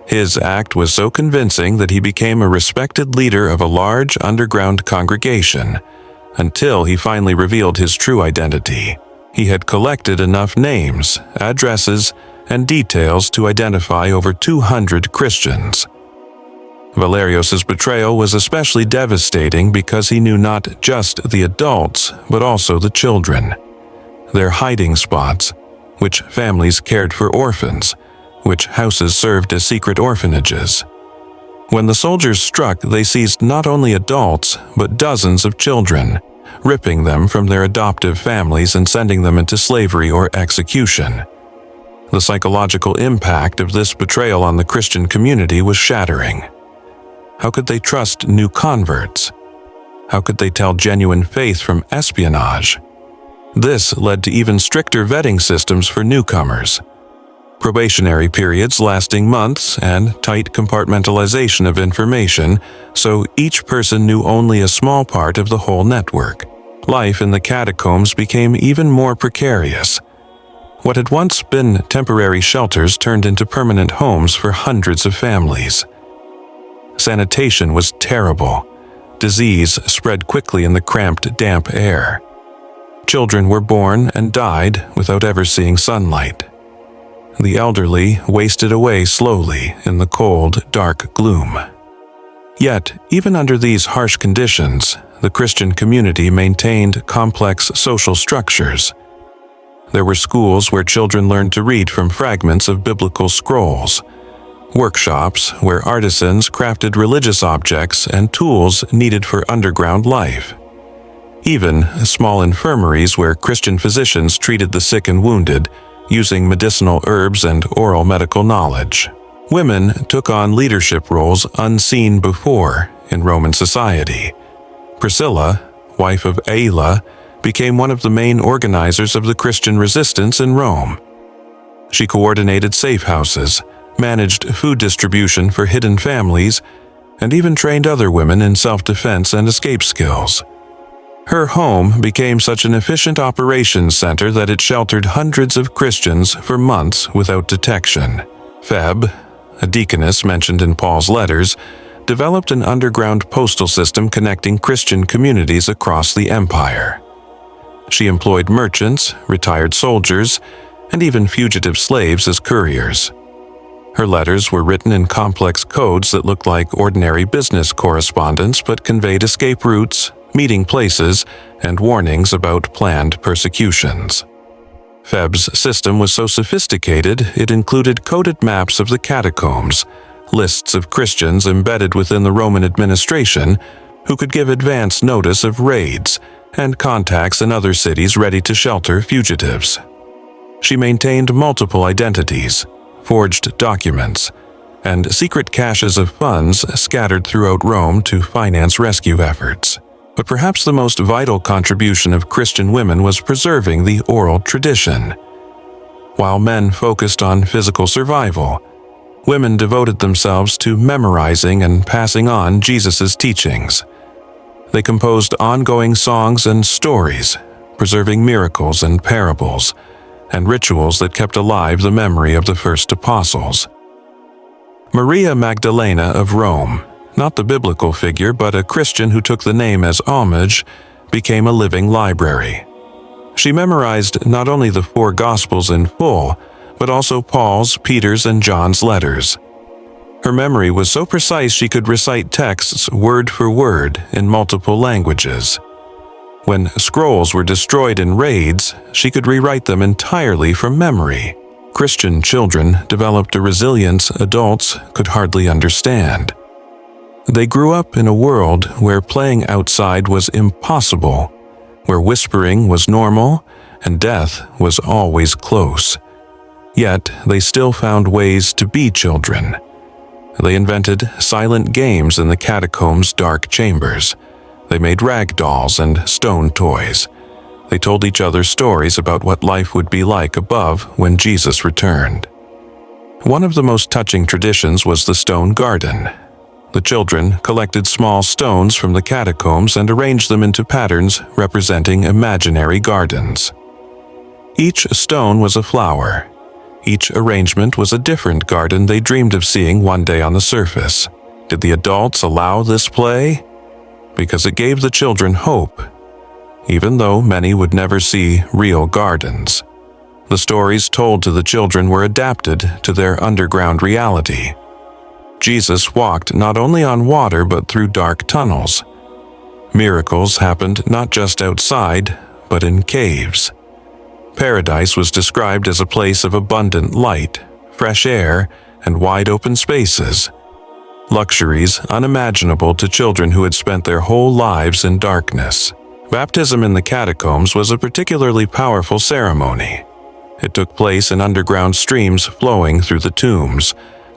His act was so convincing that he became a respected leader of a large underground congregation, until he finally revealed his true identity. He had collected enough names, addresses, and details to identify over 200 Christians. Valerios' betrayal was especially devastating because he knew not just the adults, but also the children, their hiding spots, which families cared for orphans, which houses served as secret orphanages. When the soldiers struck, they seized not only adults, but dozens of children, ripping them from their adoptive families and sending them into slavery or execution. The psychological impact of this betrayal on the Christian community was shattering. How could they trust new converts? How could they tell genuine faith from espionage? This led to even stricter vetting systems for newcomers, probationary periods lasting months, and tight compartmentalization of information, so each person knew only a small part of the whole network. Life in the catacombs became even more precarious. What had once been temporary shelters turned into permanent homes for hundreds of families. Sanitation was terrible. Disease spread quickly in the cramped, damp air. Children were born and died without ever seeing sunlight. The elderly wasted away slowly in the cold, dark gloom. Yet, even under these harsh conditions, the Christian community maintained complex social structures. There were schools where children learned to read from fragments of biblical scrolls, workshops where artisans crafted religious objects and tools needed for underground life. Even small infirmaries where Christian physicians treated the sick and wounded, using medicinal herbs and oral medical knowledge. Women took on leadership roles unseen before in Roman society. Priscilla, wife of Aela, became one of the main organizers of the Christian resistance in Rome. She coordinated safe houses, managed food distribution for hidden families, and even trained other women in self-defense and escape skills. Her home became such an efficient operations center that it sheltered hundreds of Christians for months without detection. Phoebe, a deaconess mentioned in Paul's letters, developed an underground postal system connecting Christian communities across the empire. She employed merchants, retired soldiers, and even fugitive slaves as couriers. Her letters were written in complex codes that looked like ordinary business correspondence but conveyed escape routes, meeting places, and warnings about planned persecutions. Phoebe's system was so sophisticated it included coded maps of the catacombs, lists of Christians embedded within the Roman administration who could give advance notice of raids, and contacts in other cities ready to shelter fugitives. She maintained multiple identities, forged documents, and secret caches of funds scattered throughout Rome to finance rescue efforts. But perhaps the most vital contribution of Christian women was preserving the oral tradition. While men focused on physical survival, women devoted themselves to memorizing and passing on Jesus' teachings. They composed ongoing songs and stories, preserving miracles and parables, and rituals that kept alive the memory of the first apostles. Maria Magdalena of Rome, not the biblical figure but a Christian who took the name as homage, became a living library. She memorized not only the 4 Gospels in full, but also Paul's, Peter's, and John's letters. Her memory was so precise she could recite texts word for word in multiple languages. When scrolls were destroyed in raids, she could rewrite them entirely from memory. Christian children developed a resilience adults could hardly understand. They grew up in a world where playing outside was impossible, where whispering was normal and death was always close. Yet they still found ways to be children. They invented silent games in the catacombs' dark chambers. They made rag dolls and stone toys. They told each other stories about what life would be like above when Jesus returned. One of the most touching traditions was the stone garden. The children collected small stones from the catacombs and arranged them into patterns representing imaginary gardens. Each stone was a flower. Each arrangement was a different garden they dreamed of seeing one day on the surface. Did the adults allow this play? Because it gave the children hope, even though many would never see real gardens. The stories told to the children were adapted to their underground reality. Jesus walked not only on water but through dark tunnels. Miracles happened not just outside, but in caves. Paradise was described as a place of abundant light, fresh air, and wide-open spaces. Luxuries unimaginable to children who had spent their whole lives in darkness. Baptism in the catacombs was a particularly powerful ceremony. It took place in underground streams flowing through the tombs,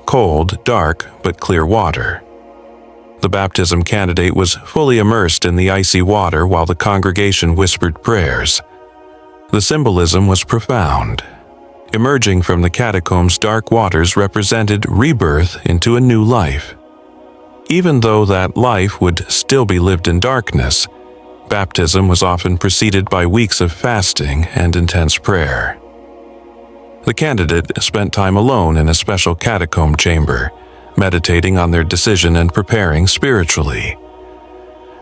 cold, dark, but clear water. The baptism candidate was fully immersed in the icy water while the congregation whispered prayers. The symbolism was profound. Emerging from the catacombs' dark waters represented rebirth into a new life. Even though that life would still be lived in darkness, baptism was often preceded by weeks of fasting and intense prayer. The candidate spent time alone in a special catacomb chamber, meditating on their decision and preparing spiritually.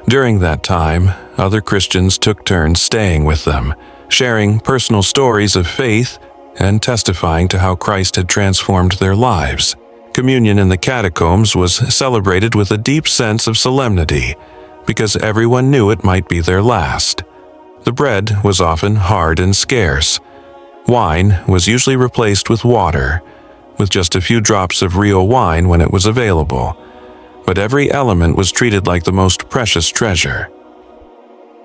During that time, other Christians took turns staying with them, sharing personal stories of faith and testifying to how Christ had transformed their lives. Communion in the catacombs was celebrated with a deep sense of solemnity, because everyone knew it might be their last. The bread was often hard and scarce. Wine was usually replaced with water, with just a few drops of real wine when it was available, but every element was treated like the most precious treasure.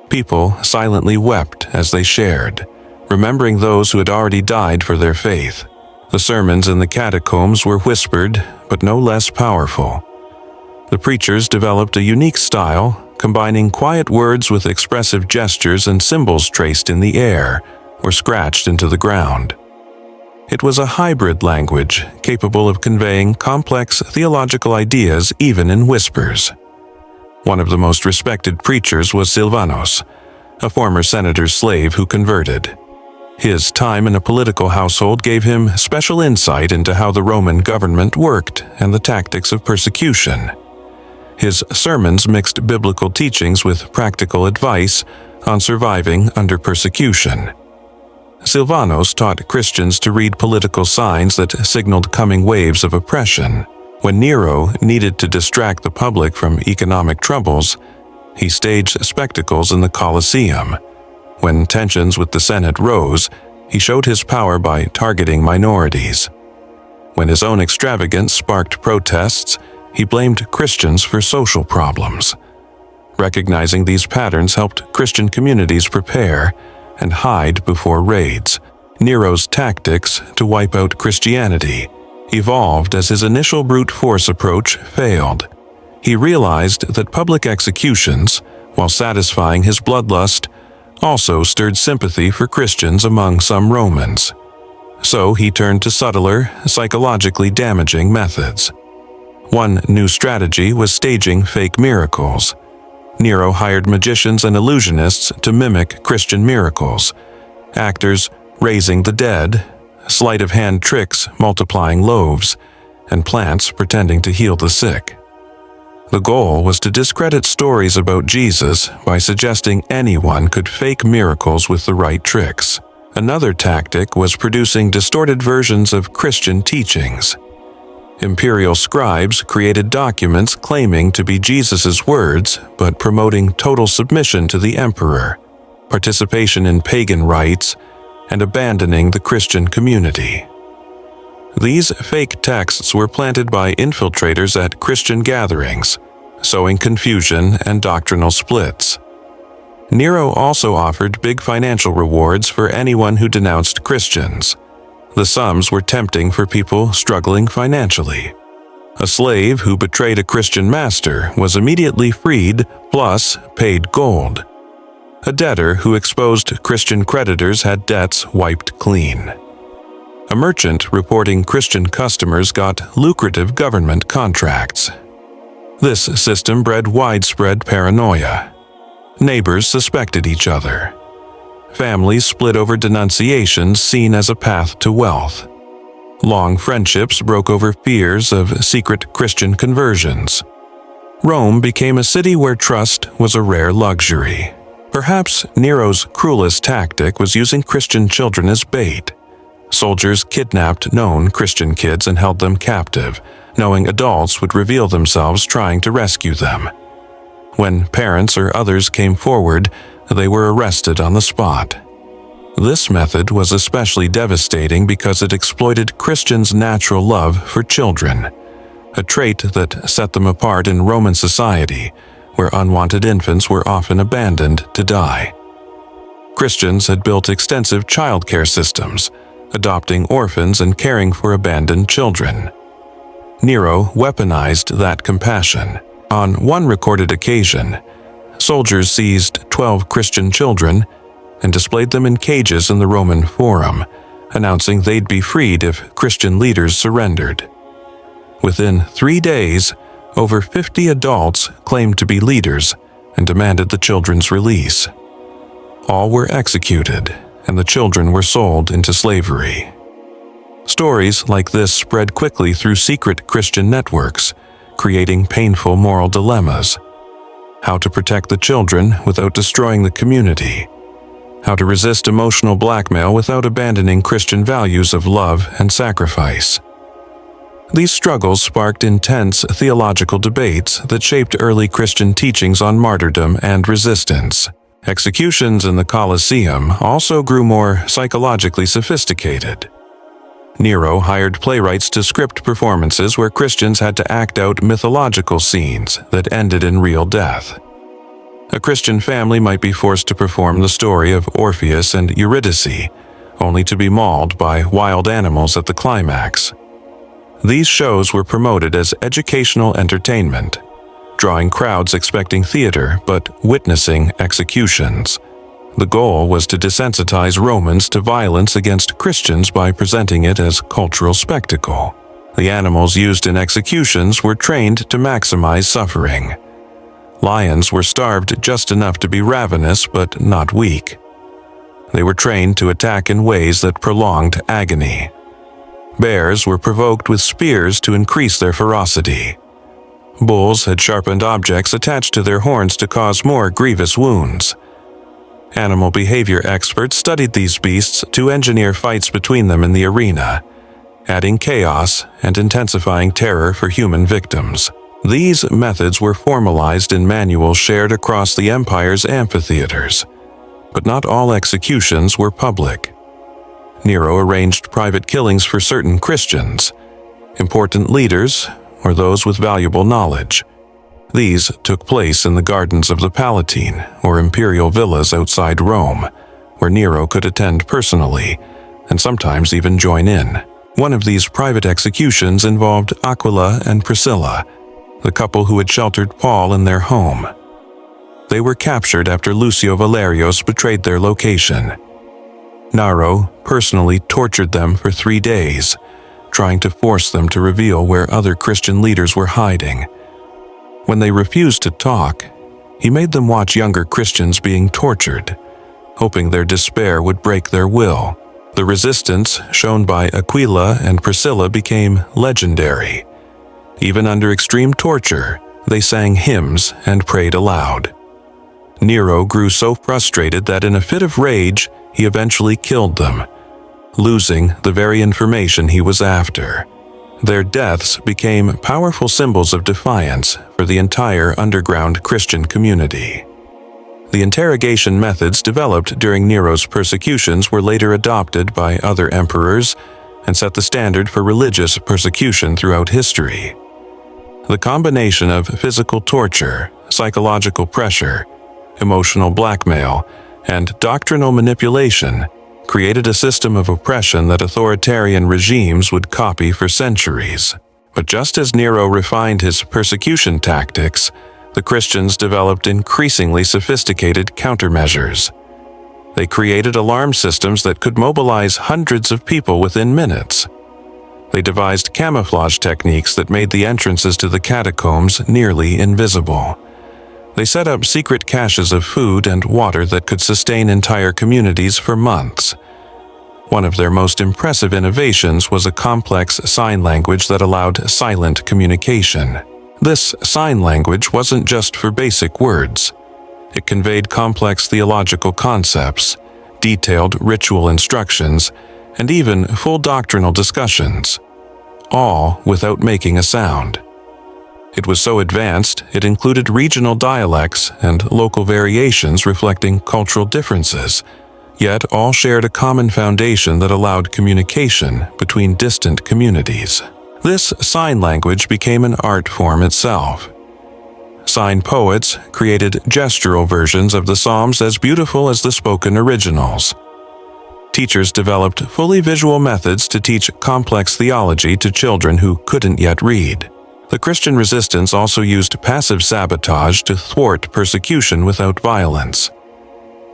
People silently wept as they shared, remembering those who had already died for their faith. The sermons in the catacombs were whispered, but no less powerful. The preachers developed a unique style, combining quiet words with expressive gestures and symbols traced in the air or scratched into the ground. It was a hybrid language capable of conveying complex theological ideas even in whispers. One of the most respected preachers was Silvanus, a former senator's slave who converted. His time in a political household gave him special insight into how the Roman government worked and the tactics of persecution. His sermons mixed biblical teachings with practical advice on surviving under persecution. Silvanus taught Christians to read political signs that signaled coming waves of oppression. When Nero needed to distract the public from economic troubles, he staged spectacles in the Colosseum. When tensions with the Senate rose, he showed his power by targeting minorities. When his own extravagance sparked protests, he blamed Christians for social problems. Recognizing these patterns helped Christian communities prepare and hide before raids. Nero's tactics to wipe out Christianity evolved as his initial brute force approach failed. He realized that public executions, while satisfying his bloodlust, also stirred sympathy for Christians among some Romans. So he turned to subtler, psychologically damaging methods. One new strategy was staging fake miracles. Nero hired magicians and illusionists to mimic Christian miracles, actors raising the dead, sleight-of-hand tricks multiplying loaves, and plants pretending to heal the sick. The goal was to discredit stories about Jesus by suggesting anyone could fake miracles with the right tricks. Another tactic was producing distorted versions of Christian teachings. Imperial scribes created documents claiming to be Jesus' words, but promoting total submission to the emperor, participation in pagan rites, and abandoning the Christian community. These fake texts were planted by infiltrators at Christian gatherings, sowing confusion and doctrinal splits. Nero also offered big financial rewards for anyone who denounced Christians. The sums were tempting for people struggling financially. A slave who betrayed a Christian master was immediately freed, plus paid gold. A debtor who exposed Christian creditors had debts wiped clean. A merchant reporting Christian customers got lucrative government contracts. This system bred widespread paranoia. Neighbors suspected each other. Families split over denunciations seen as a path to wealth. Long friendships broke over fears of secret Christian conversions. Rome became a city where trust was a rare luxury. Perhaps Nero's cruelest tactic was using Christian children as bait. Soldiers kidnapped known Christian kids and held them captive, knowing adults would reveal themselves trying to rescue them. When parents or others came forward, they were arrested on the spot. This method was especially devastating because it exploited Christians' natural love for children, a trait that set them apart in Roman society, where unwanted infants were often abandoned to die. Christians had built extensive childcare systems, adopting orphans and caring for abandoned children. Nero weaponized that compassion. On one recorded occasion, soldiers seized 12 Christian children and displayed them in cages in the Roman Forum, announcing they'd be freed if Christian leaders surrendered. Within 3 days, over 50 adults claimed to be leaders and demanded the children's release. All were executed, and the children were sold into slavery. Stories like this spread quickly through secret Christian networks, creating painful moral dilemmas. How to protect the children without destroying the community. How to resist emotional blackmail without abandoning Christian values of love and sacrifice. These struggles sparked intense theological debates that shaped early Christian teachings on martyrdom and resistance. Executions in the Colosseum also grew more psychologically sophisticated. Nero hired playwrights to script performances where Christians had to act out mythological scenes that ended in real death. A Christian family might be forced to perform the story of Orpheus and Eurydice, only to be mauled by wild animals at the climax. These shows were promoted as educational entertainment, drawing crowds expecting theater but witnessing executions. The goal was to desensitize Romans to violence against Christians by presenting it as cultural spectacle. The animals used in executions were trained to maximize suffering. Lions were starved just enough to be ravenous but not weak. They were trained to attack in ways that prolonged agony. Bears were provoked with spears to increase their ferocity. Bulls had sharpened objects attached to their horns to cause more grievous wounds. Animal behavior experts studied these beasts to engineer fights between them in the arena, adding chaos and intensifying terror for human victims. These methods were formalized in manuals shared across the empire's amphitheaters, but not all executions were public. Nero arranged private killings for certain Christians, important leaders, or those with valuable knowledge. These took place in the gardens of the Palatine or imperial villas outside Rome, where Nero could attend personally and sometimes even join in. One of these private executions involved Aquila and Priscilla, the couple who had sheltered Paul in their home. They were captured after Lucio Valerius betrayed their location. Nero personally tortured them for 3 days, trying to force them to reveal where other Christian leaders were hiding. When they refused to talk, he made them watch younger Christians being tortured, hoping their despair would break their will. The resistance shown by Aquila and Priscilla became legendary. Even under extreme torture, they sang hymns and prayed aloud. Nero grew so frustrated that in a fit of rage, he eventually killed them, losing the very information he was after. Their deaths became powerful symbols of defiance for the entire underground Christian community. The interrogation methods developed during Nero's persecutions were later adopted by other emperors and set the standard for religious persecution throughout history. The combination of physical torture, psychological pressure, emotional blackmail, and doctrinal manipulation created a system of oppression that authoritarian regimes would copy for centuries. But just as Nero refined his persecution tactics, the Christians developed increasingly sophisticated countermeasures. They created alarm systems that could mobilize hundreds of people within minutes. They devised camouflage techniques that made the entrances to the catacombs nearly invisible. They set up secret caches of food and water that could sustain entire communities for months. One of their most impressive innovations was a complex sign language that allowed silent communication. This sign language wasn't just for basic words. It conveyed complex theological concepts, detailed ritual instructions, and even full doctrinal discussions, all without making a sound. It was so advanced, it included regional dialects and local variations reflecting cultural differences, yet all shared a common foundation that allowed communication between distant communities. This sign language became an art form itself. Sign poets created gestural versions of the Psalms as beautiful as the spoken originals. Teachers developed fully visual methods to teach complex theology to children who couldn't yet read. The Christian resistance also used passive sabotage to thwart persecution without violence.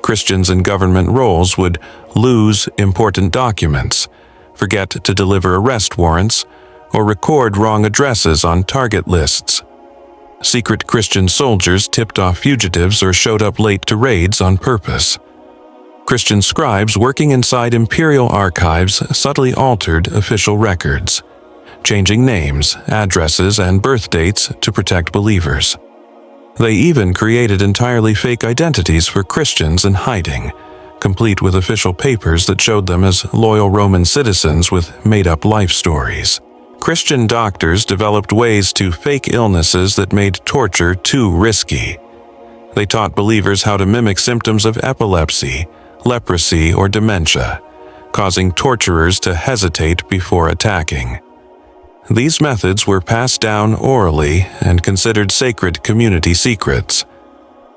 Christians in government roles would lose important documents, forget to deliver arrest warrants, or record wrong addresses on target lists. Secret Christian soldiers tipped off fugitives or showed up late to raids on purpose. Christian scribes working inside imperial archives subtly altered official records, changing names, addresses, and birth dates to protect believers. They even created entirely fake identities for Christians in hiding, complete with official papers that showed them as loyal Roman citizens with made-up life stories. Christian doctors developed ways to fake illnesses that made torture too risky. They taught believers how to mimic symptoms of epilepsy, leprosy, or dementia, causing torturers to hesitate before attacking. These methods were passed down orally and considered sacred community secrets.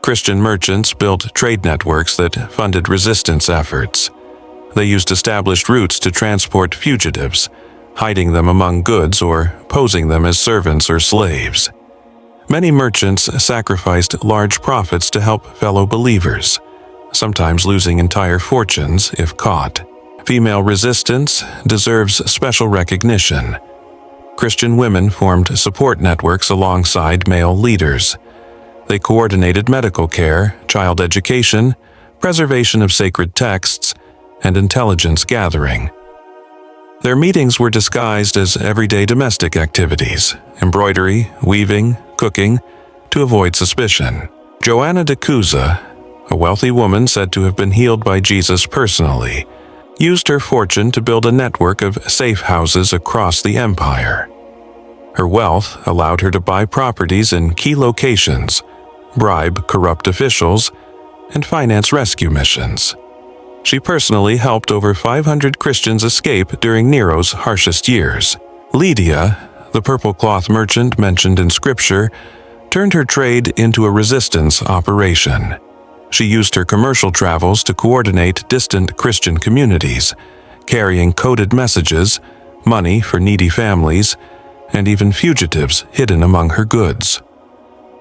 Christian merchants built trade networks that funded resistance efforts. They used established routes to transport fugitives, hiding them among goods or posing them as servants or slaves. Many merchants sacrificed large profits to help fellow believers, sometimes losing entire fortunes if caught. Female resistance deserves special recognition. Christian women formed support networks alongside male leaders. They coordinated medical care, child education, preservation of sacred texts, and intelligence gathering. Their meetings were disguised as everyday domestic activities, embroidery, weaving, cooking, to avoid suspicion. Joanna de Cusa, a wealthy woman said to have been healed by Jesus personally, used her fortune to build a network of safe houses across the empire. Her wealth allowed her to buy properties in key locations, bribe corrupt officials, and finance rescue missions. She personally helped over 500 Christians escape during Nero's harshest years. Lydia, the purple cloth merchant mentioned in Scripture, turned her trade into a resistance operation. She used her commercial travels to coordinate distant Christian communities, carrying coded messages, money for needy families, and even fugitives hidden among her goods.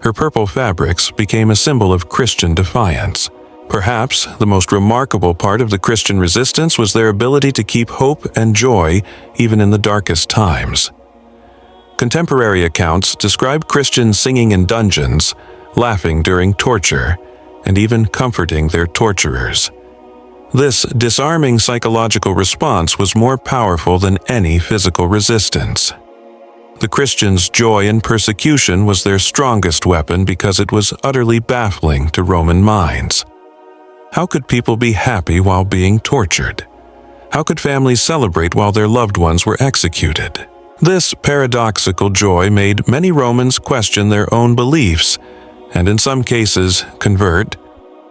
Her purple fabrics became a symbol of Christian defiance. Perhaps the most remarkable part of the Christian resistance was their ability to keep hope and joy even in the darkest times. Contemporary accounts describe Christians singing in dungeons, laughing during torture, and even comforting their torturers. This disarming psychological response was more powerful than any physical resistance. The Christians' joy in persecution was their strongest weapon because it was utterly baffling to Roman minds. How could people be happy while being tortured? How could families celebrate while their loved ones were executed? This paradoxical joy made many Romans question their own beliefs, and in some cases convert,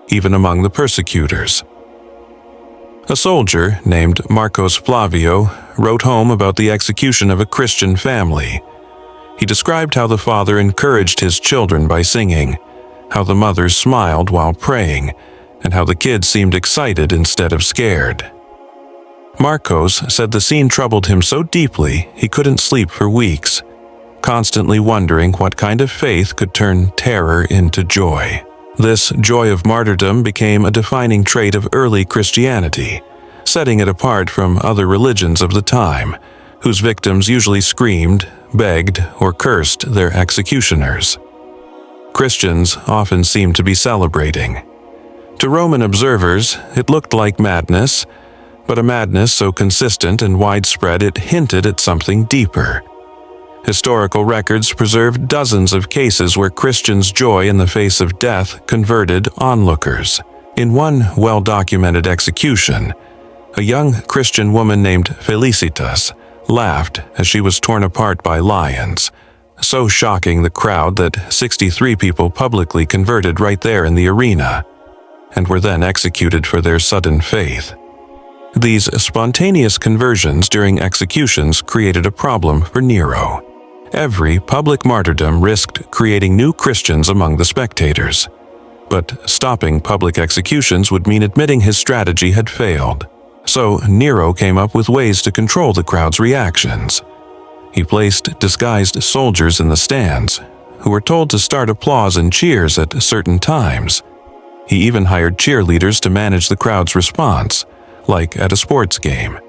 even among the persecutors. A soldier named Marcus Flavio wrote home about the execution of a Christian family. He described how the father encouraged his children by singing, how the mother smiled while praying, and how the kids seemed excited instead of scared. Marcos said the scene troubled him so deeply he couldn't sleep for weeks, constantly wondering what kind of faith could turn terror into joy. This joy of martyrdom became a defining trait of early Christianity, setting it apart from other religions of the time, whose victims usually screamed, begged, or cursed their executioners. Christians often seemed to be celebrating. To Roman observers, it looked like madness, but a madness so consistent and widespread it hinted at something deeper. Historical records preserve dozens of cases where Christians' joy in the face of death converted onlookers. In one well-documented execution, a young Christian woman named Felicitas laughed as she was torn apart by lions, so shocking the crowd that 63 people publicly converted right there in the arena, and were then executed for their sudden faith. These spontaneous conversions during executions created a problem for Nero. Every public martyrdom risked creating new Christians among the spectators. But stopping public executions would mean admitting his strategy had failed. So Nero came up with ways to control the crowd's reactions. He placed disguised soldiers in the stands, who were told to start applause and cheers at certain times. He even hired cheerleaders to manage the crowd's response, like at a sports game.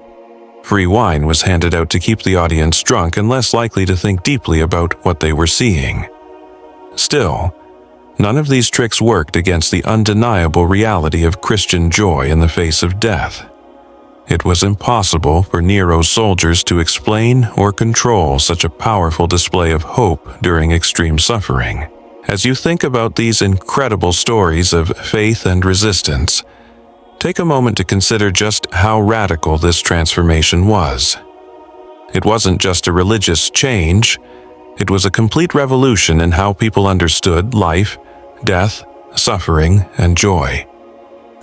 Free wine was handed out to keep the audience drunk and less likely to think deeply about what they were seeing. Still, none of these tricks worked against the undeniable reality of Christian joy in the face of death. It was impossible for Nero's soldiers to explain or control such a powerful display of hope during extreme suffering. As you think about these incredible stories of faith and resistance, take a moment to consider just how radical this transformation was. It wasn't just a religious change, it was a complete revolution in how people understood life, death, suffering, and joy.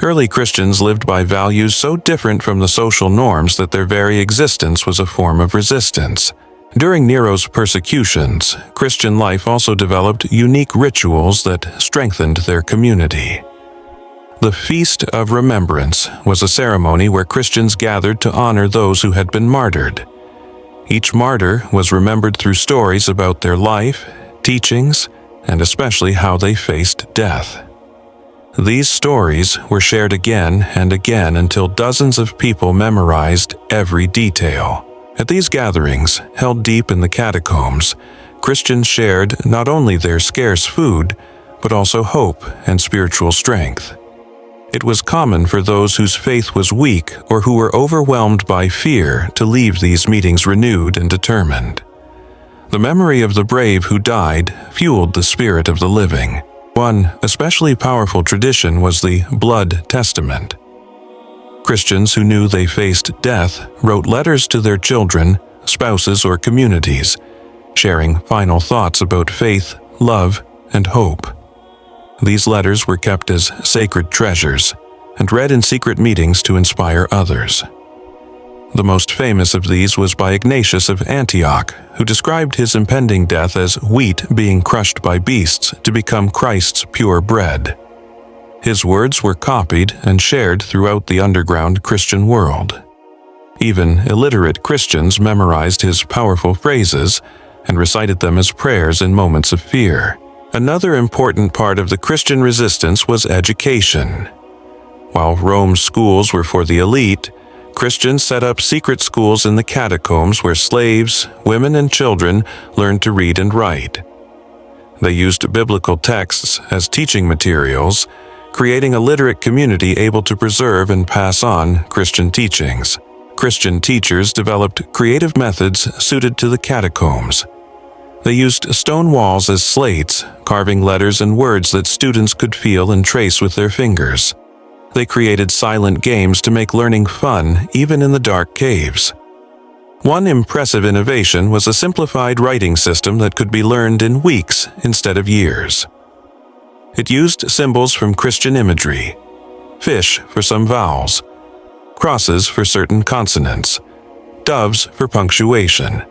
Early Christians lived by values so different from the social norms that their very existence was a form of resistance. During Nero's persecutions, Christian life also developed unique rituals that strengthened their community. The Feast of Remembrance was a ceremony where Christians gathered to honor those who had been martyred. Each martyr was remembered through stories about their life, teachings, and especially how they faced death. These stories were shared again and again until dozens of people memorized every detail. At these gatherings, held deep in the catacombs, Christians shared not only their scarce food, but also hope and spiritual strength. It was common for those whose faith was weak or who were overwhelmed by fear to leave these meetings renewed and determined. The memory of the brave who died fueled the spirit of the living. One especially powerful tradition was the blood testament. Christians who knew they faced death wrote letters to their children, spouses, or communities, sharing final thoughts about faith, love, and hope. These letters were kept as sacred treasures and read in secret meetings to inspire others. The most famous of these was by Ignatius of Antioch, who described his impending death as wheat being crushed by beasts to become Christ's pure bread. His words were copied and shared throughout the underground Christian world. Even illiterate Christians memorized his powerful phrases and recited them as prayers in moments of fear. Another important part of the Christian resistance was education. While Rome's schools were for the elite, Christians set up secret schools in the catacombs where slaves, women, and children learned to read and write. They used biblical texts as teaching materials, creating a literate community able to preserve and pass on Christian teachings. Christian teachers developed creative methods suited to the catacombs. They used stone walls as slates, carving letters and words that students could feel and trace with their fingers. They created silent games to make learning fun even in the dark caves. One impressive innovation was a simplified writing system that could be learned in weeks instead of years. It used symbols from Christian imagery: fish for some vowels, crosses for certain consonants, doves for punctuation.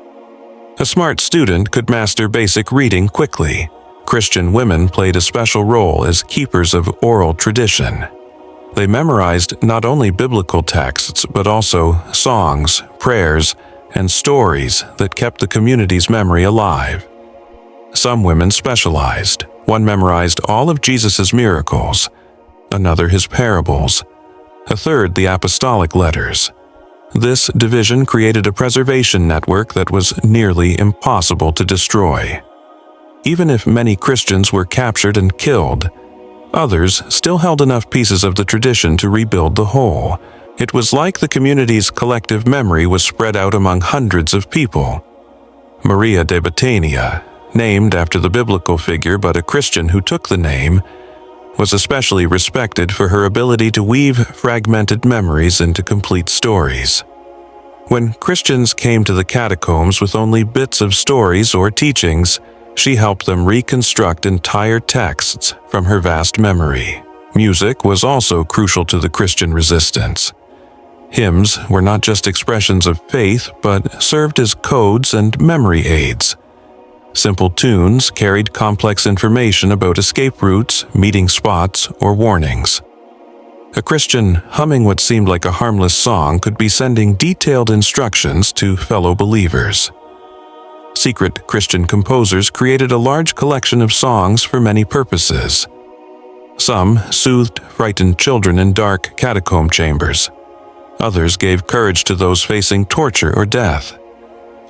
A smart student could master basic reading quickly. Christian women played a special role as keepers of oral tradition. They memorized not only biblical texts, but also songs, prayers, and stories that kept the community's memory alive. Some women specialized. One memorized all of Jesus' miracles, another his parables, a third the apostolic letters. This division created a preservation network that was nearly impossible to destroy. Even if many Christians were captured and killed, others still held enough pieces of the tradition to rebuild the whole. It was like the community's collective memory was spread out among hundreds of people. Maria de Betania, named after the biblical figure but a Christian who took the name, was especially respected for her ability to weave fragmented memories into complete stories. When Christians came to the catacombs with only bits of stories or teachings, she helped them reconstruct entire texts from her vast memory. Music was also crucial to the Christian resistance. Hymns were not just expressions of faith, but served as codes and memory aids. Simple tunes carried complex information about escape routes, meeting spots, or warnings. A Christian humming what seemed like a harmless song could be sending detailed instructions to fellow believers. Secret Christian composers created a large collection of songs for many purposes. Some soothed frightened children in dark catacomb chambers. Others gave courage to those facing torture or death.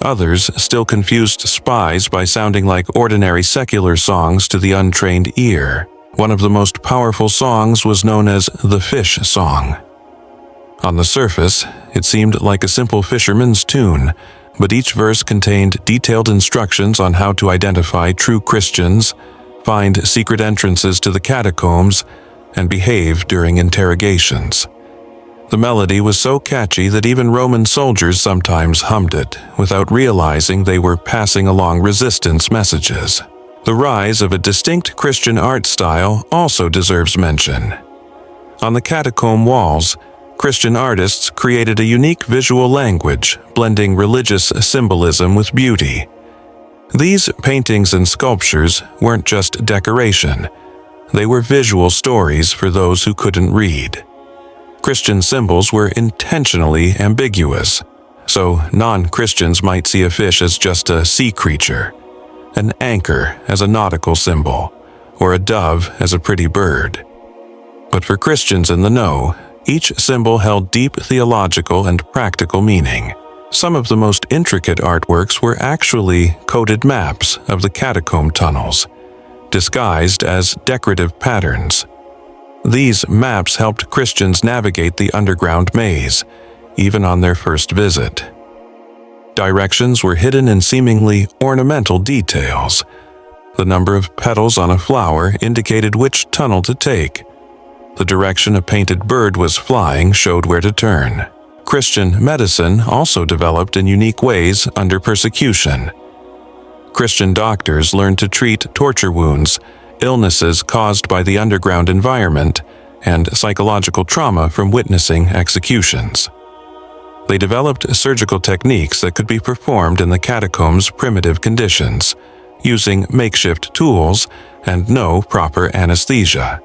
Others still confused spies by sounding like ordinary secular songs to the untrained ear. One of the most powerful songs was known as the Fish Song. On the surface, it seemed like a simple fisherman's tune, but each verse contained detailed instructions on how to identify true Christians, find secret entrances to the catacombs, and behave during interrogations. The melody was so catchy that even Roman soldiers sometimes hummed it, without realizing they were passing along resistance messages. The rise of a distinct Christian art style also deserves mention. On the catacomb walls, Christian artists created a unique visual language, blending religious symbolism with beauty. These paintings and sculptures weren't just decoration. They were visual stories for those who couldn't read. Christian symbols were intentionally ambiguous, so non-Christians might see a fish as just a sea creature, an anchor as a nautical symbol, or a dove as a pretty bird. But for Christians in the know, each symbol held deep theological and practical meaning. Some of the most intricate artworks were actually coded maps of the catacomb tunnels, disguised as decorative patterns. These maps helped Christians navigate the underground maze, even on their first visit. Directions were hidden in seemingly ornamental details. The number of petals on a flower indicated which tunnel to take. The direction a painted bird was flying showed where to turn. Christian medicine also developed in unique ways under persecution. Christian doctors learned to treat torture wounds, illnesses caused by the underground environment, and psychological trauma from witnessing executions. They developed surgical techniques that could be performed in the catacombs' primitive conditions, using makeshift tools and no proper anesthesia.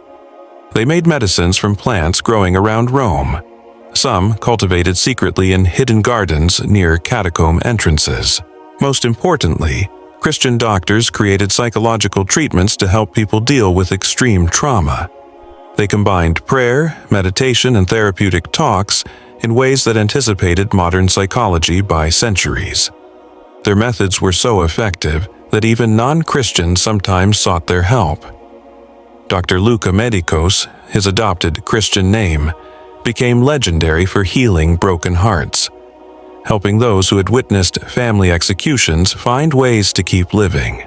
They made medicines from plants growing around Rome. Some cultivated secretly in hidden gardens near catacomb entrances. Most importantly, Christian doctors created psychological treatments to help people deal with extreme trauma. They combined prayer, meditation, and therapeutic talks in ways that anticipated modern psychology by centuries. Their methods were so effective that even non-Christians sometimes sought their help. Dr. Luca Medicos, his adopted Christian name, became legendary for healing broken hearts, helping those who had witnessed family executions find ways to keep living.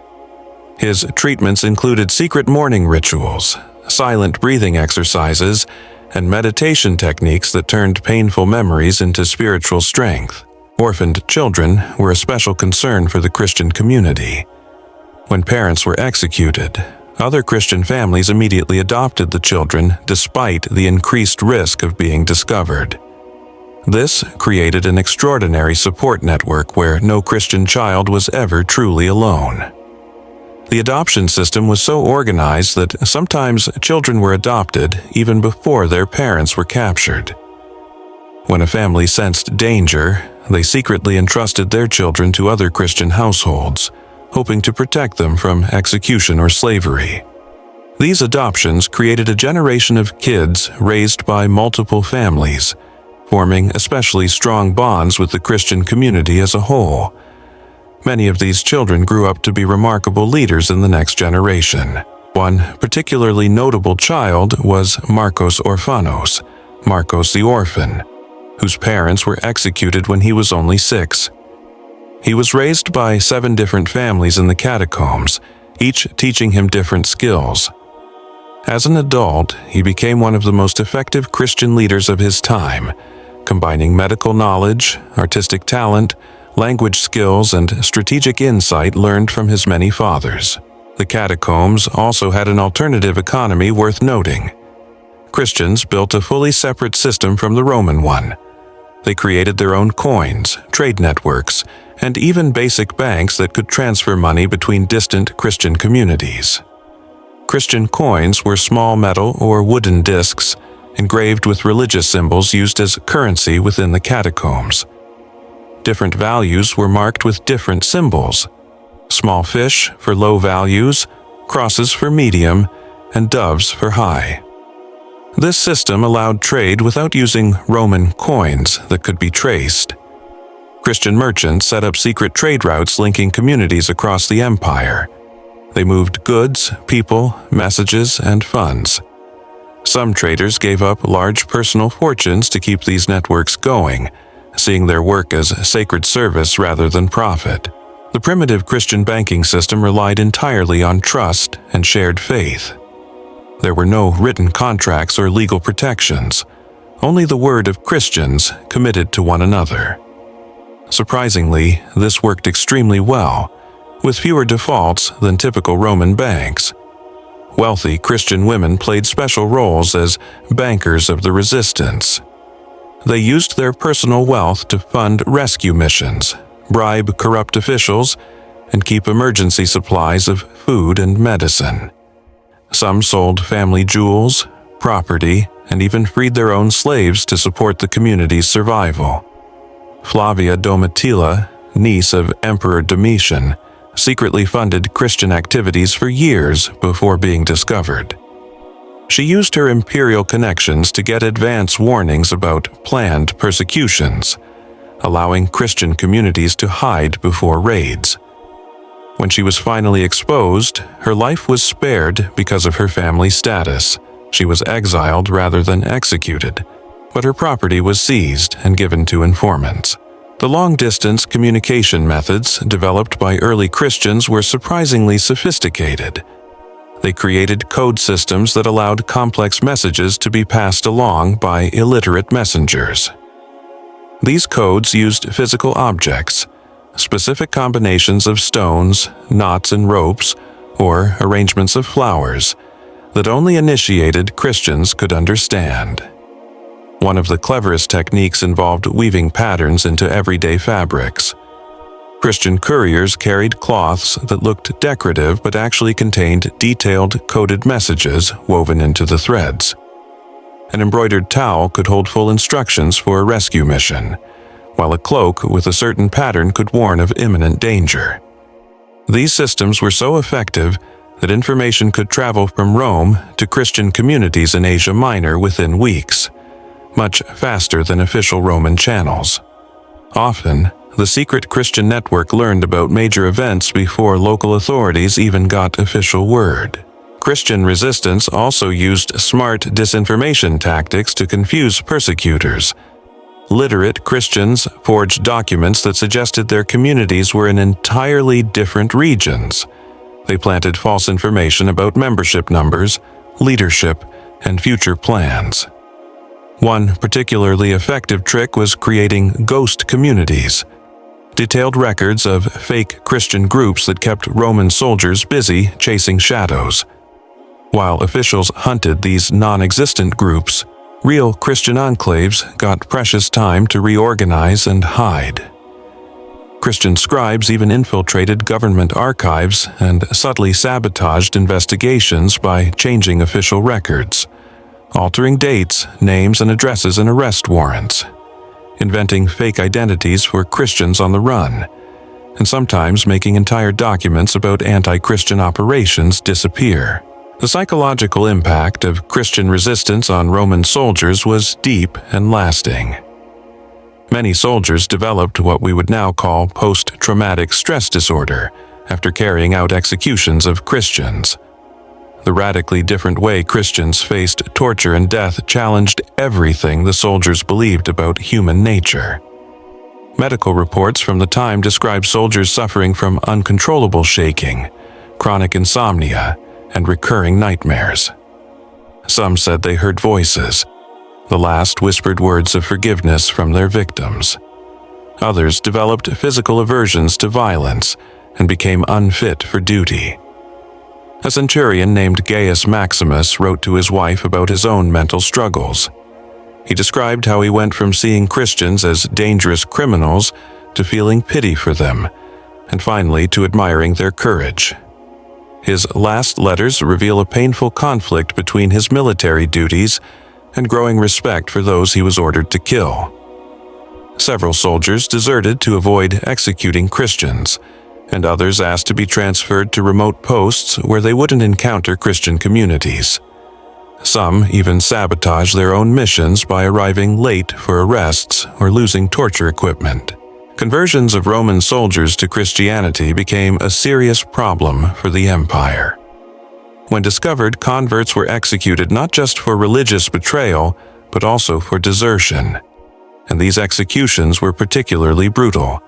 His treatments included secret mourning rituals, silent breathing exercises, and meditation techniques that turned painful memories into spiritual strength. Orphaned children were a special concern for the Christian community. When parents were executed, other Christian families immediately adopted the children despite the increased risk of being discovered. This created an extraordinary support network where no Christian child was ever truly alone. The adoption system was so organized that sometimes children were adopted even before their parents were captured. When a family sensed danger, they secretly entrusted their children to other Christian households, hoping to protect them from execution or slavery. These adoptions created a generation of kids raised by multiple families, forming especially strong bonds with the Christian community as a whole. Many of these children grew up to be remarkable leaders in the next generation. One particularly notable child was Marcos Orphanos, Marcos the orphan, whose parents were executed when he was only 6. He was raised by 7 different families in the catacombs, each teaching him different skills. As an adult, he became one of the most effective Christian leaders of his time, combining medical knowledge, artistic talent, language skills, and strategic insight learned from his many fathers. The catacombs also had an alternative economy worth noting. Christians built a fully separate system from the Roman one. They created their own coins, trade networks, and even basic banks that could transfer money between distant Christian communities. Christian coins were small metal or wooden discs, engraved with religious symbols used as currency within the catacombs. Different values were marked with different symbols: small fish for low values, crosses for medium, and doves for high. This system allowed trade without using Roman coins that could be traced. Christian merchants set up secret trade routes linking communities across the empire. They moved goods, people, messages, and funds. Some traders gave up large personal fortunes to keep these networks going, seeing their work as sacred service rather than profit. The primitive Christian banking system relied entirely on trust and shared faith. There were no written contracts or legal protections, only the word of Christians committed to one another. Surprisingly, this worked extremely well, with fewer defaults than typical Roman banks. Wealthy Christian women played special roles as bankers of the resistance. They used their personal wealth to fund rescue missions, bribe corrupt officials, and keep emergency supplies of food and medicine. Some sold family jewels, property, and even freed their own slaves to support the community's survival. Flavia Domitilla, niece of Emperor Domitian, secretly funded Christian activities for years before being discovered. She used her imperial connections to get advance warnings about planned persecutions, allowing Christian communities to hide before raids. When she was finally exposed, her life was spared because of her family status. She was exiled rather than executed, but her property was seized and given to informants. The long-distance communication methods developed by early Christians were surprisingly sophisticated. They created code systems that allowed complex messages to be passed along by illiterate messengers. These codes used physical objects, specific combinations of stones, knots and ropes, or arrangements of flowers that only initiated Christians could understand. One of the cleverest techniques involved weaving patterns into everyday fabrics. Christian couriers carried cloths that looked decorative but actually contained detailed, coded messages woven into the threads. An embroidered towel could hold full instructions for a rescue mission, while a cloak with a certain pattern could warn of imminent danger. These systems were so effective that information could travel from Rome to Christian communities in Asia Minor within weeks, much faster than official Roman channels. Often, the secret Christian network learned about major events before local authorities even got official word. Christian resistance also used smart disinformation tactics to confuse persecutors. Literate Christians forged documents that suggested their communities were in entirely different regions. They planted false information about membership numbers, leadership, and future plans. One particularly effective trick was creating ghost communities, detailed records of fake Christian groups that kept Roman soldiers busy chasing shadows. While officials hunted these non-existent groups, real Christian enclaves got precious time to reorganize and hide. Christian scribes even infiltrated government archives and subtly sabotaged investigations by changing official records, altering dates, names, and addresses in arrest warrants, inventing fake identities for Christians on the run, and sometimes making entire documents about anti-Christian operations disappear. The psychological impact of Christian resistance on Roman soldiers was deep and lasting. Many soldiers developed what we would now call post-traumatic stress disorder after carrying out executions of Christians. The radically different way Christians faced torture and death challenged everything the soldiers believed about human nature. Medical reports from the time describe soldiers suffering from uncontrollable shaking, chronic insomnia, and recurring nightmares. Some said they heard voices, the last whispered words of forgiveness from their victims. Others developed physical aversions to violence and became unfit for duty. A centurion named Gaius Maximus wrote to his wife about his own mental struggles. He described how he went from seeing Christians as dangerous criminals to feeling pity for them, and finally to admiring their courage. His last letters reveal a painful conflict between his military duties and growing respect for those he was ordered to kill. Several soldiers deserted to avoid executing Christians, and others asked to be transferred to remote posts where they wouldn't encounter Christian communities. Some even sabotaged their own missions by arriving late for arrests or losing torture equipment. Conversions of Roman soldiers to Christianity became a serious problem for the empire. When discovered, converts were executed not just for religious betrayal, but also for desertion. And these executions were particularly brutal,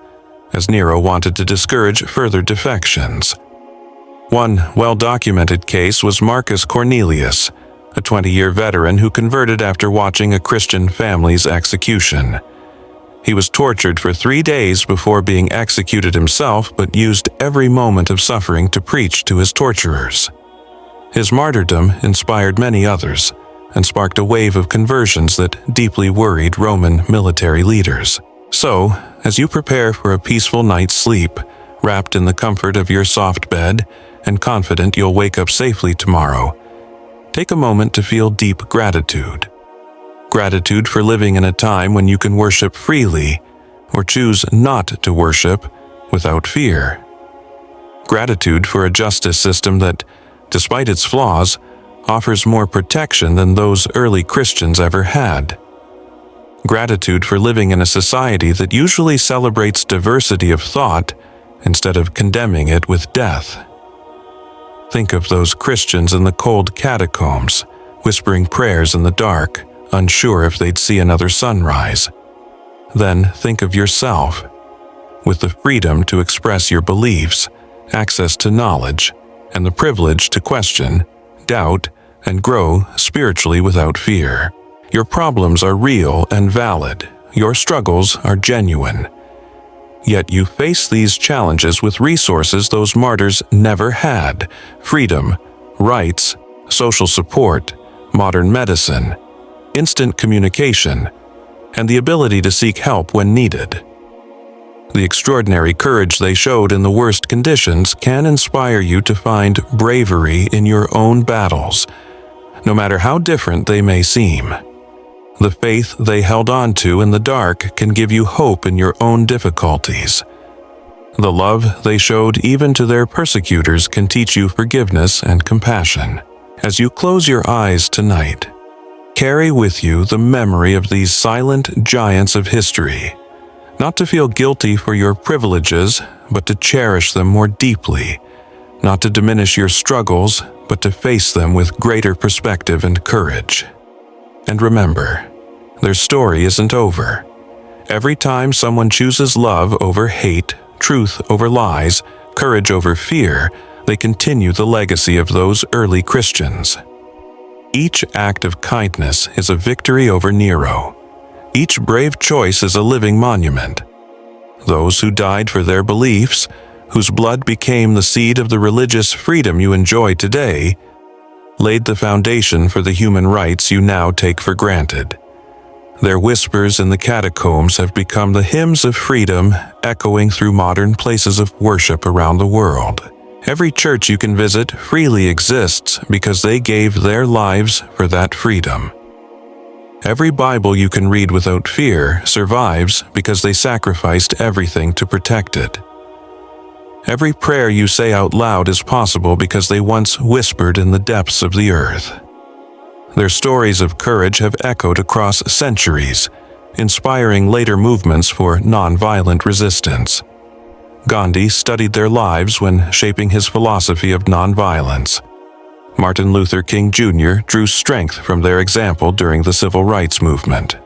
as Nero wanted to discourage further defections. One well-documented case was Marcus Cornelius, a 20-year veteran who converted after watching a Christian family's execution. He was tortured for 3 days before being executed himself, but used every moment of suffering to preach to his torturers. His martyrdom inspired many others and sparked a wave of conversions that deeply worried Roman military leaders. So, as you prepare for a peaceful night's sleep, wrapped in the comfort of your soft bed and confident you'll wake up safely tomorrow, take a moment to feel deep gratitude. Gratitude for living in a time when you can worship freely or choose not to worship without fear. Gratitude for a justice system that, despite its flaws, offers more protection than those early Christians ever had. Gratitude for living in a society that usually celebrates diversity of thought instead of condemning it with death. Think of those Christians in the cold catacombs, whispering prayers in the dark, unsure if they'd see another sunrise. Then think of yourself, with the freedom to express your beliefs, access to knowledge, and the privilege to question, doubt, and grow spiritually without fear. Your problems are real and valid. Your struggles are genuine. Yet you face these challenges with resources those martyrs never had: freedom, rights, social support, modern medicine, instant communication, and the ability to seek help when needed. The extraordinary courage they showed in the worst conditions can inspire you to find bravery in your own battles, no matter how different they may seem. The faith they held on to in the dark can give you hope in your own difficulties. The love they showed even to their persecutors can teach you forgiveness and compassion. As you close your eyes tonight, carry with you the memory of these silent giants of history, not to feel guilty for your privileges, but to cherish them more deeply, not to diminish your struggles, but to face them with greater perspective and courage. And remember, their story isn't over. Every time someone chooses love over hate, truth over lies, courage over fear, they continue the legacy of those early Christians. Each act of kindness is a victory over Nero. Each brave choice is a living monument. Those who died for their beliefs, whose blood became the seed of the religious freedom you enjoy today, laid the foundation for the human rights you now take for granted. Their whispers in the catacombs have become the hymns of freedom, echoing through modern places of worship around the world. Every church you can visit freely exists because they gave their lives for that freedom. Every Bible you can read without fear survives because they sacrificed everything to protect it. Every prayer you say out loud is possible because they once whispered in the depths of the earth. Their stories of courage have echoed across centuries, inspiring later movements for nonviolent resistance. Gandhi studied their lives when shaping his philosophy of nonviolence. Martin Luther King Jr. drew strength from their example during the Civil Rights Movement.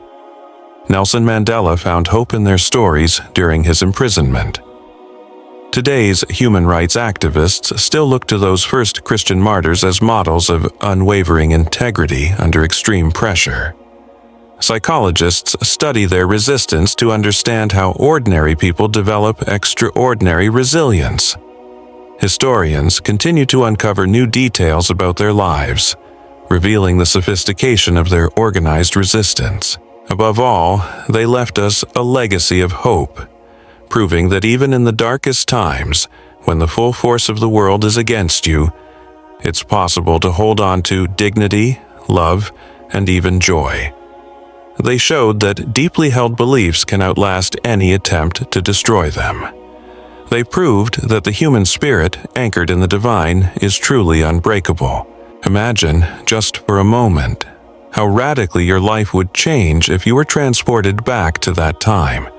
Nelson Mandela found hope in their stories during his imprisonment. Today's human rights activists still look to those first Christian martyrs as models of unwavering integrity under extreme pressure. Psychologists study their resistance to understand how ordinary people develop extraordinary resilience. Historians continue to uncover new details about their lives, revealing the sophistication of their organized resistance. Above all, they left us a legacy of hope, proving that even in the darkest times, when the full force of the world is against you, it's possible to hold on to dignity, love, and even joy. They showed that deeply held beliefs can outlast any attempt to destroy them. They proved that the human spirit, anchored in the divine, is truly unbreakable. Imagine, just for a moment, how radically your life would change if you were transported back to that time.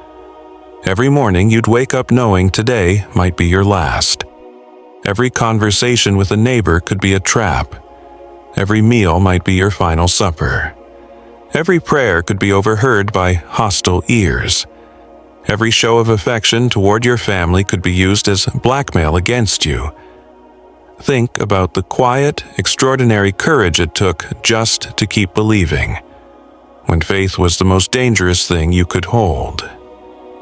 Every morning you'd wake up knowing today might be your last. Every conversation with a neighbor could be a trap. Every meal might be your final supper. Every prayer could be overheard by hostile ears. Every show of affection toward your family could be used as blackmail against you. Think about the quiet, extraordinary courage it took just to keep believing, when faith was the most dangerous thing you could hold.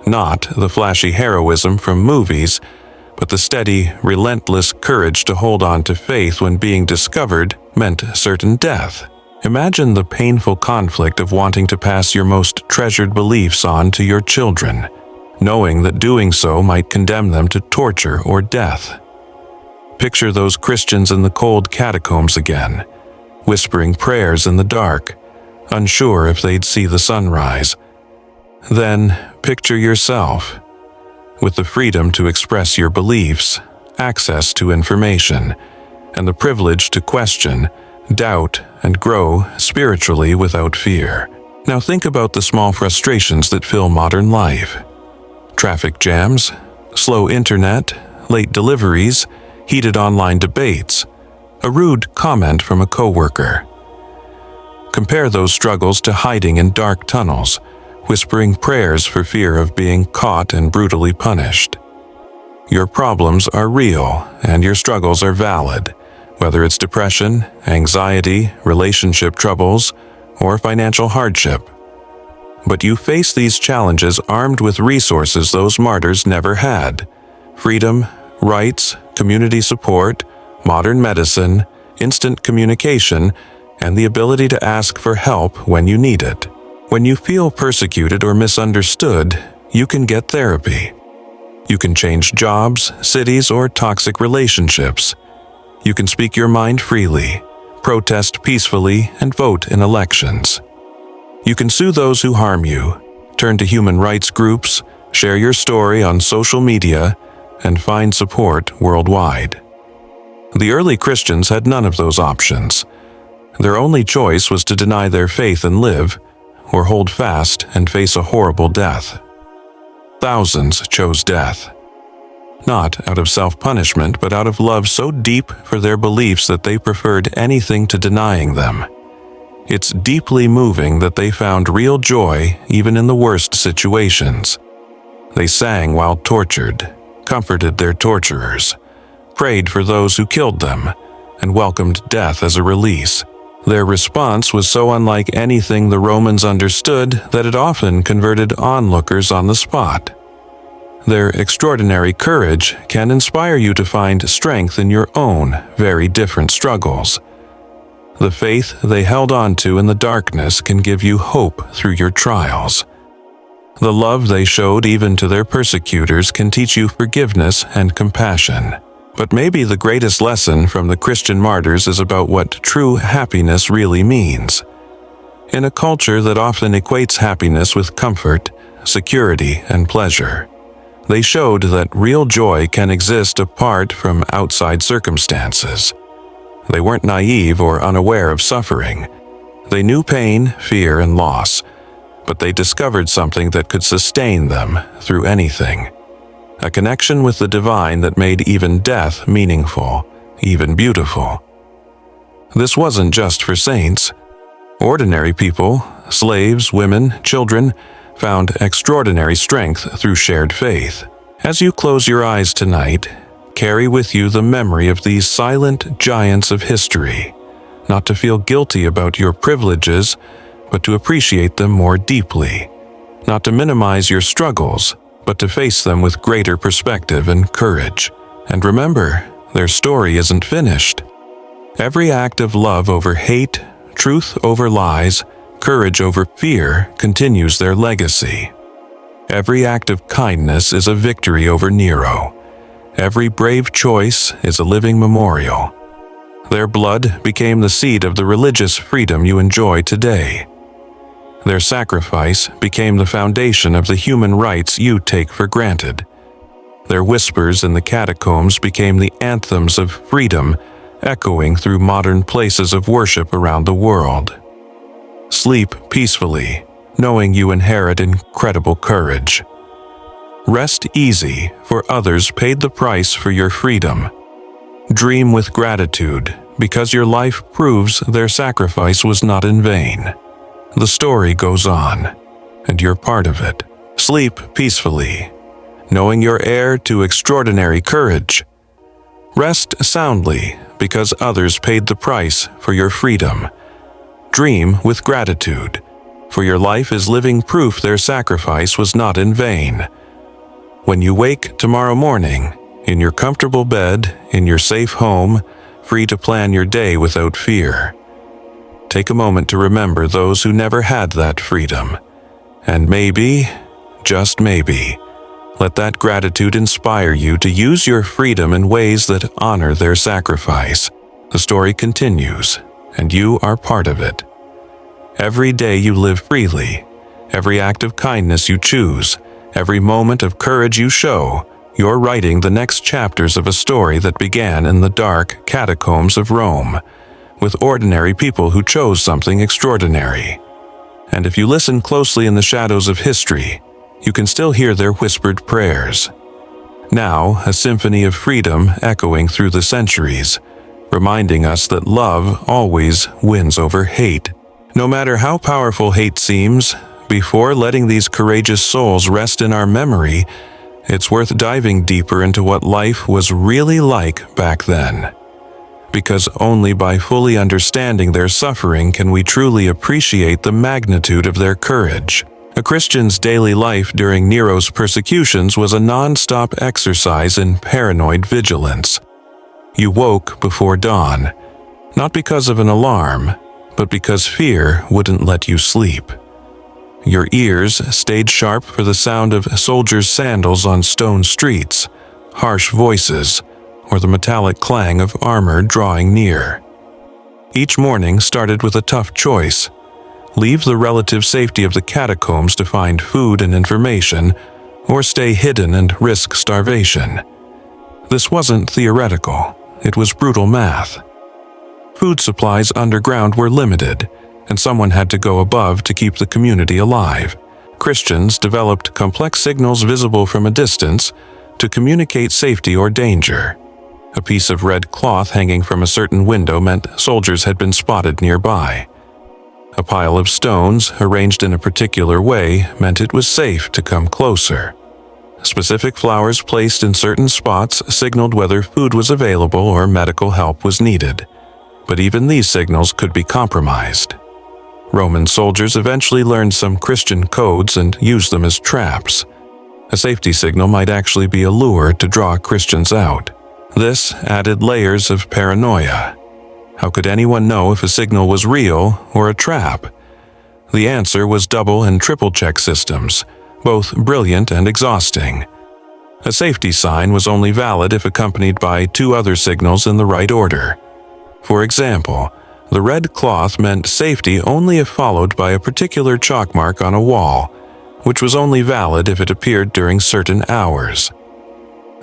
Not the flashy heroism from movies, but the steady, relentless courage to hold on to faith when being discovered meant certain death. Imagine the painful conflict of wanting to pass your most treasured beliefs on to your children, knowing that doing so might condemn them to torture or death. Picture those Christians in the cold catacombs again, whispering prayers in the dark, unsure if they'd see the sunrise. Then, picture yourself, with the freedom to express your beliefs, access to information, and the privilege to question, doubt, and grow spiritually without fear. Now think about the small frustrations that fill modern life. Traffic jams, slow internet, late deliveries, heated online debates, a rude comment from a coworker. Compare those struggles to hiding in dark tunnels, whispering prayers for fear of being caught and brutally punished. Your problems are real, and your struggles are valid, whether it's depression, anxiety, relationship troubles, or financial hardship. But you face these challenges armed with resources those martyrs never had: freedom, rights, community support, modern medicine, instant communication, and the ability to ask for help when you need it. When you feel persecuted or misunderstood, you can get therapy. You can change jobs, cities, or toxic relationships. You can speak your mind freely, protest peacefully, and vote in elections. You can sue those who harm you, turn to human rights groups, share your story on social media, and find support worldwide. The early Christians had none of those options. Their only choice was to deny their faith and live, or hold fast and face a horrible death. Thousands chose death, not out of self-punishment, but out of love so deep for their beliefs that they preferred anything to denying them. It's deeply moving that they found real joy even in the worst situations. They sang while tortured, comforted their torturers, prayed for those who killed them, and welcomed death as a release. Their response was so unlike anything the Romans understood that it often converted onlookers on the spot. Their extraordinary courage can inspire you to find strength in your own very different struggles. The faith they held on to in the darkness can give you hope through your trials. The love they showed even to their persecutors can teach you forgiveness and compassion. But maybe the greatest lesson from the Christian martyrs is about what true happiness really means. In a culture that often equates happiness with comfort, security, and pleasure, they showed that real joy can exist apart from outside circumstances. They weren't naive or unaware of suffering. They knew pain, fear, and loss, but they discovered something that could sustain them through anything. A connection with the divine that made even death meaningful, even beautiful. This wasn't just for saints. Ordinary people, slaves, women, children, found extraordinary strength through shared faith. As you close your eyes tonight, carry with you the memory of these silent giants of history, not to feel guilty about your privileges, but to appreciate them more deeply, not to minimize your struggles, but to face them with greater perspective and courage. And remember, their story isn't finished. Every act of love over hate, truth over lies, courage over fear continues their legacy. Every act of kindness is a victory over Nero. Every brave choice is a living memorial. Their blood became the seed of the religious freedom you enjoy today. Their sacrifice became the foundation of the human rights you take for granted. Their whispers in the catacombs became the anthems of freedom, echoing through modern places of worship around the world. Sleep peacefully, knowing you inherit incredible courage. Rest easy, for others paid the price for your freedom. Dream with gratitude, because your life proves their sacrifice was not in vain. The story goes on, and you're part of it. Sleep peacefully, knowing you're heir to extraordinary courage. Rest soundly, because others paid the price for your freedom. Dream with gratitude, for your life is living proof their sacrifice was not in vain. When you wake tomorrow morning, in your comfortable bed, in your safe home, free to plan your day without fear, take a moment to remember those who never had that freedom. And maybe, just maybe, let that gratitude inspire you to use your freedom in ways that honor their sacrifice. The story continues, and you are part of it. Every day you live freely, every act of kindness you choose, every moment of courage you show, you're writing the next chapters of a story that began in the dark catacombs of Rome, with ordinary people who chose something extraordinary. And if you listen closely in the shadows of history, you can still hear their whispered prayers. Now, a symphony of freedom echoing through the centuries, reminding us that love always wins over hate. No matter how powerful hate seems, before letting these courageous souls rest in our memory, it's worth diving deeper into what life was really like back then. Because only by fully understanding their suffering can we truly appreciate the magnitude of their courage. A Christian's daily life during Nero's persecutions was a non-stop exercise in paranoid vigilance. You woke before dawn, not because of an alarm, but because fear wouldn't let you sleep. Your ears stayed sharp for the sound of soldiers' sandals on stone streets, harsh voices, or the metallic clang of armor drawing near. Each morning started with a tough choice: leave the relative safety of the catacombs to find food and information, or stay hidden and risk starvation. This wasn't theoretical, it was brutal math. Food supplies underground were limited, and someone had to go above to keep the community alive. Christians developed complex signals visible from a distance to communicate safety or danger. A piece of red cloth hanging from a certain window meant soldiers had been spotted nearby. A pile of stones, arranged in a particular way, meant it was safe to come closer. Specific flowers placed in certain spots signaled whether food was available or medical help was needed. But even these signals could be compromised. Roman soldiers eventually learned some Christian codes and used them as traps. A safety signal might actually be a lure to draw Christians out. This added layers of paranoia. How could anyone know if a signal was real or a trap? The answer was double and triple check systems, both brilliant and exhausting. A safety sign was only valid if accompanied by 2 other signals in the right order. For example, the red cloth meant safety only if followed by a particular chalk mark on a wall, which was only valid if it appeared during certain hours.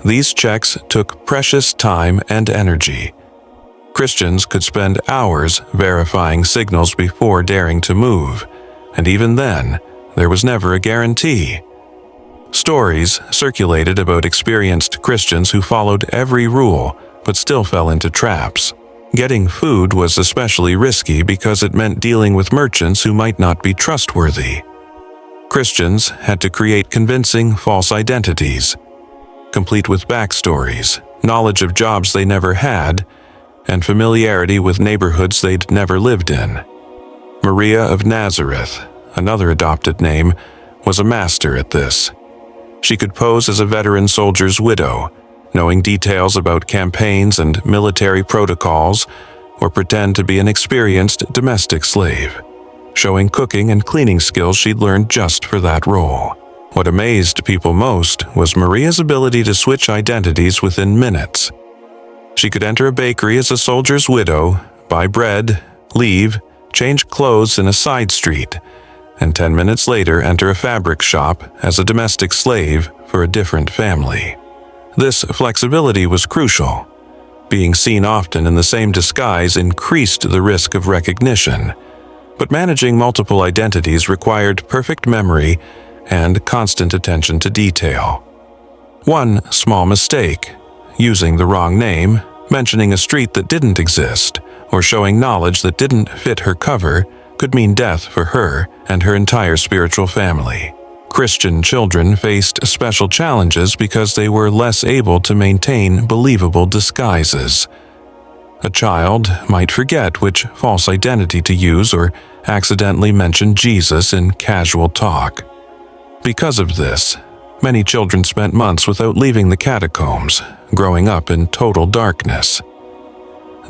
These checks took precious time and energy. Christians could spend hours verifying signals before daring to move, and even then, there was never a guarantee. Stories circulated about experienced Christians who followed every rule but still fell into traps. Getting food was especially risky because it meant dealing with merchants who might not be trustworthy. Christians had to create convincing false identities, complete with backstories, knowledge of jobs they never had, and familiarity with neighborhoods they'd never lived in. Maria of Nazareth, another adopted name, was a master at this. She could pose as a veteran soldier's widow, knowing details about campaigns and military protocols, or pretend to be an experienced domestic slave, showing cooking and cleaning skills she'd learned just for that role. What amazed people most was Maria's ability to switch identities within minutes. She could enter a bakery as a soldier's widow, buy bread, leave, change clothes in a side street, and 10 minutes later enter a fabric shop as a domestic slave for a different family. This flexibility was crucial. Being seen often in the same disguise increased the risk of recognition, but managing multiple identities required perfect memory and constant attention to detail. One small mistake, using the wrong name, mentioning a street that didn't exist, or showing knowledge that didn't fit her cover, could mean death for her and her entire spiritual family. Christian children faced special challenges because they were less able to maintain believable disguises. A child might forget which false identity to use or accidentally mention Jesus in casual talk. Because of this, many children spent months without leaving the catacombs, growing up in total darkness.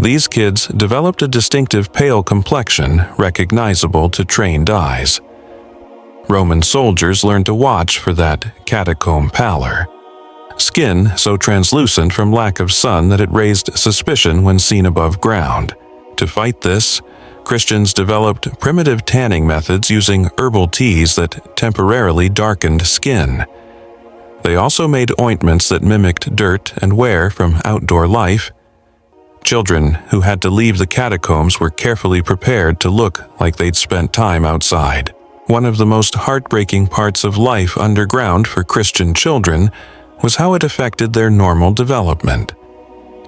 These kids developed a distinctive pale complexion recognizable to trained eyes. Roman soldiers learned to watch for that catacomb pallor. Skin so translucent from lack of sun that it raised suspicion when seen above ground. To fight this, Christians developed primitive tanning methods using herbal teas that temporarily darkened skin. They also made ointments that mimicked dirt and wear from outdoor life. Children who had to leave the catacombs were carefully prepared to look like they'd spent time outside. One of the most heartbreaking parts of life underground for Christian children was how it affected their normal development.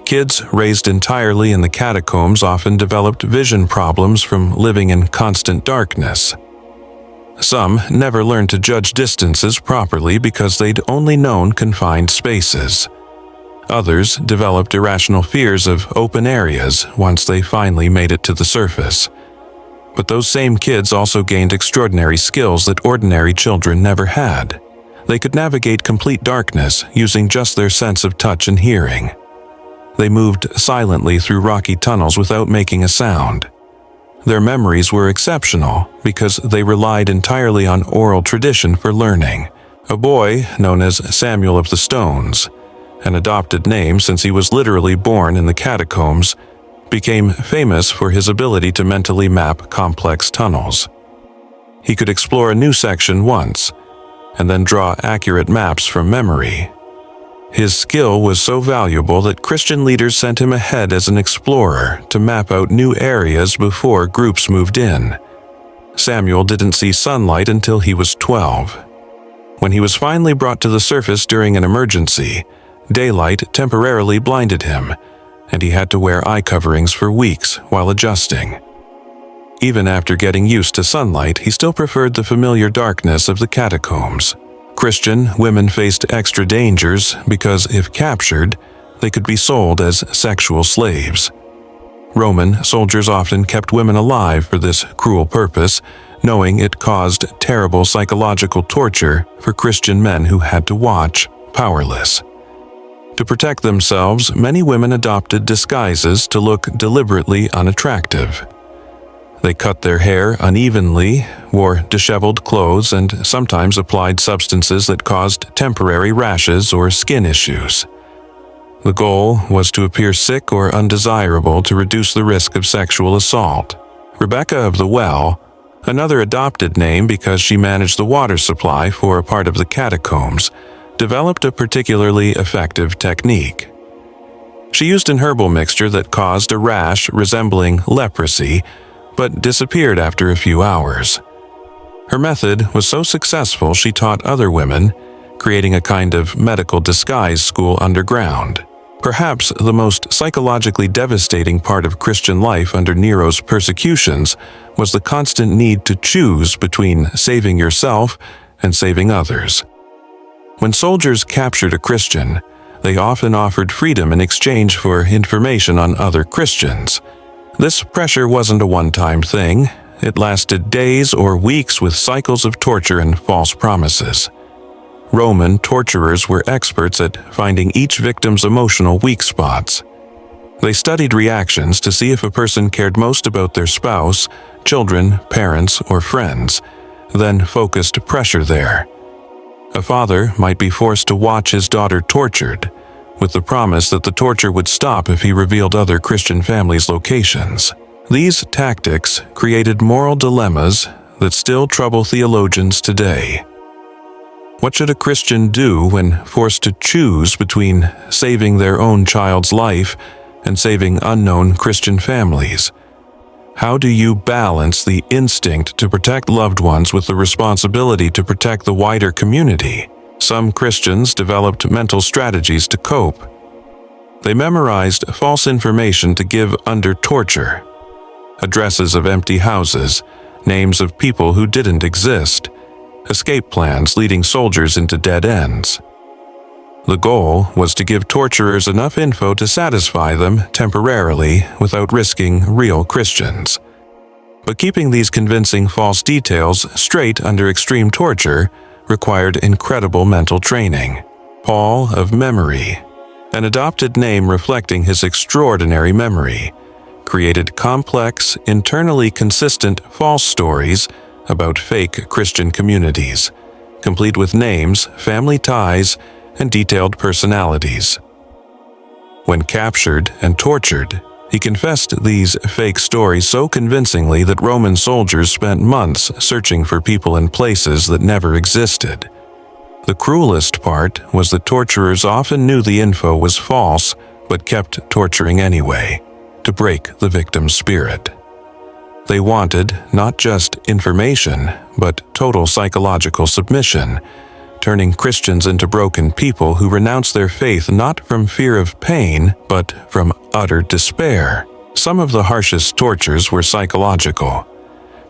Kids raised entirely in the catacombs often developed vision problems from living in constant darkness. Some never learned to judge distances properly because they'd only known confined spaces. Others developed irrational fears of open areas once they finally made it to the surface. But those same kids also gained extraordinary skills that ordinary children never had. They could navigate complete darkness using just their sense of touch and hearing. They moved silently through rocky tunnels without making a sound. Their memories were exceptional because they relied entirely on oral tradition for learning. A boy known as Samuel of the Stones, an adopted name since he was literally born in the catacombs, became famous for his ability to mentally map complex tunnels. He could explore a new section once, and then draw accurate maps from memory. His skill was so valuable that Christian leaders sent him ahead as an explorer to map out new areas before groups moved in. Samuel didn't see sunlight until he was 12. When he was finally brought to the surface during an emergency, daylight temporarily blinded him, and he had to wear eye coverings for weeks while adjusting. Even after getting used to sunlight, he still preferred the familiar darkness of the catacombs. Christian women faced extra dangers because, if captured, they could be sold as sexual slaves. Roman soldiers often kept women alive for this cruel purpose, knowing it caused terrible psychological torture for Christian men who had to watch, powerless. To protect themselves, many women adopted disguises to look deliberately unattractive. They cut their hair unevenly, wore disheveled clothes, and sometimes applied substances that caused temporary rashes or skin issues. The goal was to appear sick or undesirable to reduce the risk of sexual assault. Rebecca of the Well, another adopted name because she managed the water supply for a part of the catacombs, developed a particularly effective technique. She used an herbal mixture that caused a rash resembling leprosy, but disappeared after a few hours. Her method was so successful she taught other women, creating a kind of medical disguise school underground. Perhaps the most psychologically devastating part of Christian life under Nero's persecutions was the constant need to choose between saving yourself and saving others. When soldiers captured a Christian, they often offered freedom in exchange for information on other Christians. This pressure wasn't a one-time thing. It lasted days or weeks with cycles of torture and false promises. Roman torturers were experts at finding each victim's emotional weak spots. They studied reactions to see if a person cared most about their spouse, children, parents, or friends, then focused pressure there. A father might be forced to watch his daughter tortured, with the promise that the torture would stop if he revealed other Christian families' locations. These tactics created moral dilemmas that still trouble theologians today. What should a Christian do when forced to choose between saving their own child's life and saving unknown Christian families? How do you balance the instinct to protect loved ones with the responsibility to protect the wider community? Some Christians developed mental strategies to cope. They memorized false information to give under torture. Addresses of empty houses, names of people who didn't exist, escape plans leading soldiers into dead ends. The goal was to give torturers enough info to satisfy them temporarily without risking real Christians. But keeping these convincing false details straight under extreme torture required incredible mental training. Paul of Memory, an adopted name reflecting his extraordinary memory, created complex, internally consistent false stories about fake Christian communities, complete with names, family ties, and detailed personalities. When captured and tortured, he confessed these fake stories so convincingly that Roman soldiers spent months searching for people and places that never existed. The cruelest part was that torturers often knew the info was false but kept torturing anyway, to break the victim's spirit. They wanted not just information, but total psychological submission, turning Christians into broken people who renounce their faith not from fear of pain, but from utter despair. Some of the harshest tortures were psychological.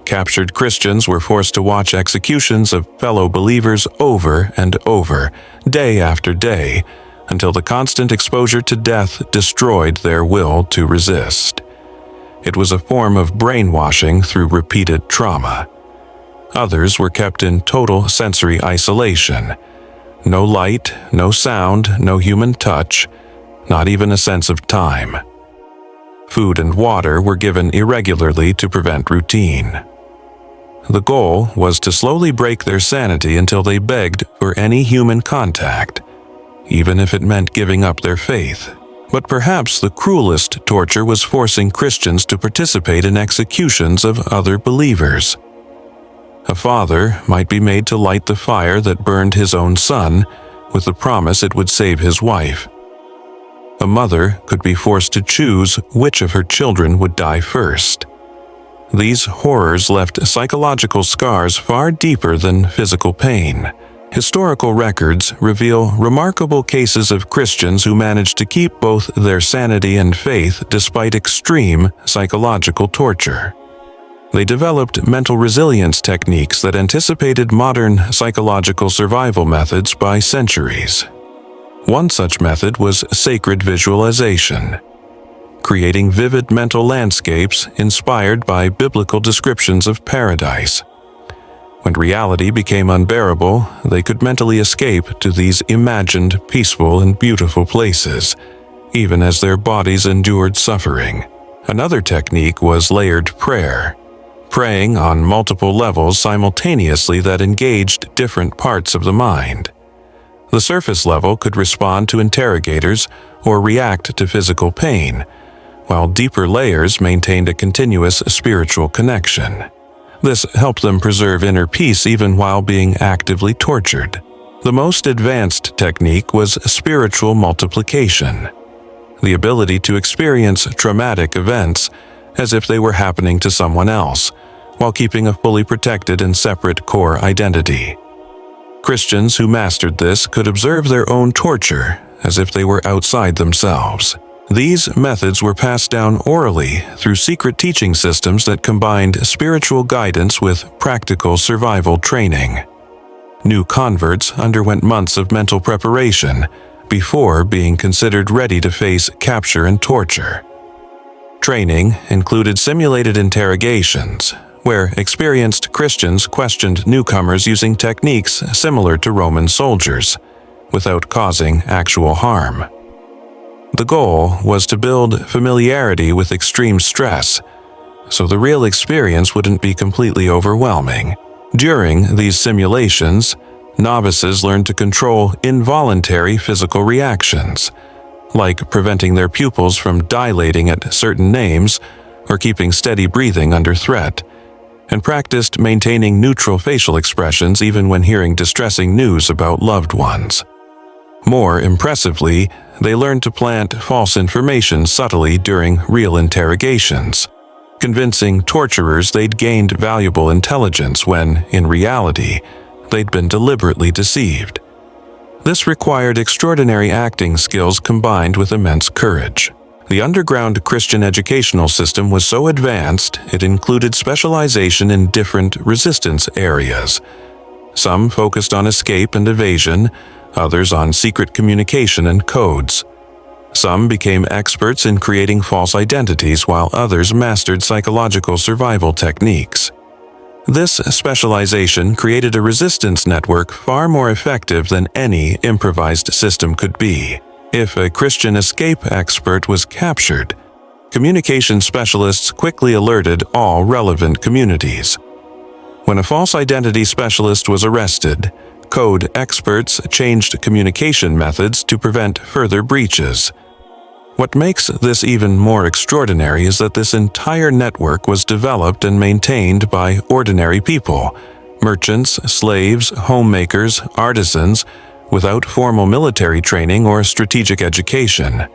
Captured Christians were forced to watch executions of fellow believers over and over, day after day, until the constant exposure to death destroyed their will to resist. It was a form of brainwashing through repeated trauma. Others were kept in total sensory isolation. No light, no sound, no human touch, not even a sense of time. Food and water were given irregularly to prevent routine. The goal was to slowly break their sanity until they begged for any human contact, even if it meant giving up their faith. But perhaps the cruelest torture was forcing Christians to participate in executions of other believers. A father might be made to light the fire that burned his own son, with the promise it would save his wife. A mother could be forced to choose which of her children would die first. These horrors left psychological scars far deeper than physical pain. Historical records reveal remarkable cases of Christians who managed to keep both their sanity and faith despite extreme psychological torture. They developed mental resilience techniques that anticipated modern psychological survival methods by centuries. One such method was sacred visualization, creating vivid mental landscapes inspired by biblical descriptions of paradise. When reality became unbearable, they could mentally escape to these imagined peaceful and beautiful places, even as their bodies endured suffering. Another technique was layered prayer, praying on multiple levels simultaneously that engaged different parts of the mind. The surface level could respond to interrogators or react to physical pain, while deeper layers maintained a continuous spiritual connection. This helped them preserve inner peace even while being actively tortured. The most advanced technique was spiritual multiplication, the ability to experience traumatic events as if they were happening to someone else, while keeping a fully protected and separate core identity. Christians who mastered this could observe their own torture as if they were outside themselves. These methods were passed down orally through secret teaching systems that combined spiritual guidance with practical survival training. New converts underwent months of mental preparation before being considered ready to face capture and torture. Training included simulated interrogations, where experienced Christians questioned newcomers using techniques similar to Roman soldiers, without causing actual harm. The goal was to build familiarity with extreme stress, so the real experience wouldn't be completely overwhelming. During these simulations, novices learned to control involuntary physical reactions, like preventing their pupils from dilating at certain names or keeping steady breathing under threat, and practiced maintaining neutral facial expressions even when hearing distressing news about loved ones. More impressively, they learned to plant false information subtly during real interrogations, convincing torturers they'd gained valuable intelligence when, in reality, they'd been deliberately deceived. This required extraordinary acting skills combined with immense courage. The underground Christian educational system was so advanced it included specialization in different resistance areas. Some focused on escape and evasion, others on secret communication and codes. Some became experts in creating false identities, while others mastered psychological survival techniques. This specialization created a resistance network far more effective than any improvised system could be. If a Christian escape expert was captured, communication specialists quickly alerted all relevant communities. When a false identity specialist was arrested, code experts changed communication methods to prevent further breaches. What makes this even more extraordinary is that this entire network was developed and maintained by ordinary people, merchants, slaves, homemakers, artisans, without formal military training or strategic education.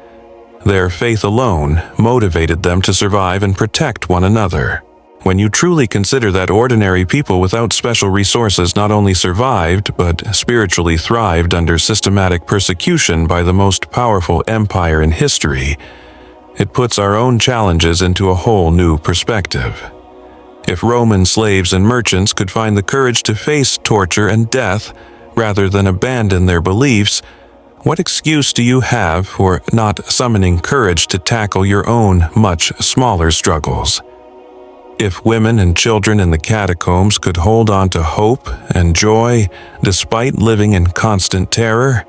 Their faith alone motivated them to survive and protect one another. When you truly consider that ordinary people without special resources not only survived but spiritually thrived under systematic persecution by the most powerful empire in history, it puts our own challenges into a whole new perspective. If Roman slaves and merchants could find the courage to face torture and death rather than abandon their beliefs, what excuse do you have for not summoning courage to tackle your own much smaller struggles? If women and children in the catacombs could hold on to hope and joy despite living in constant terror,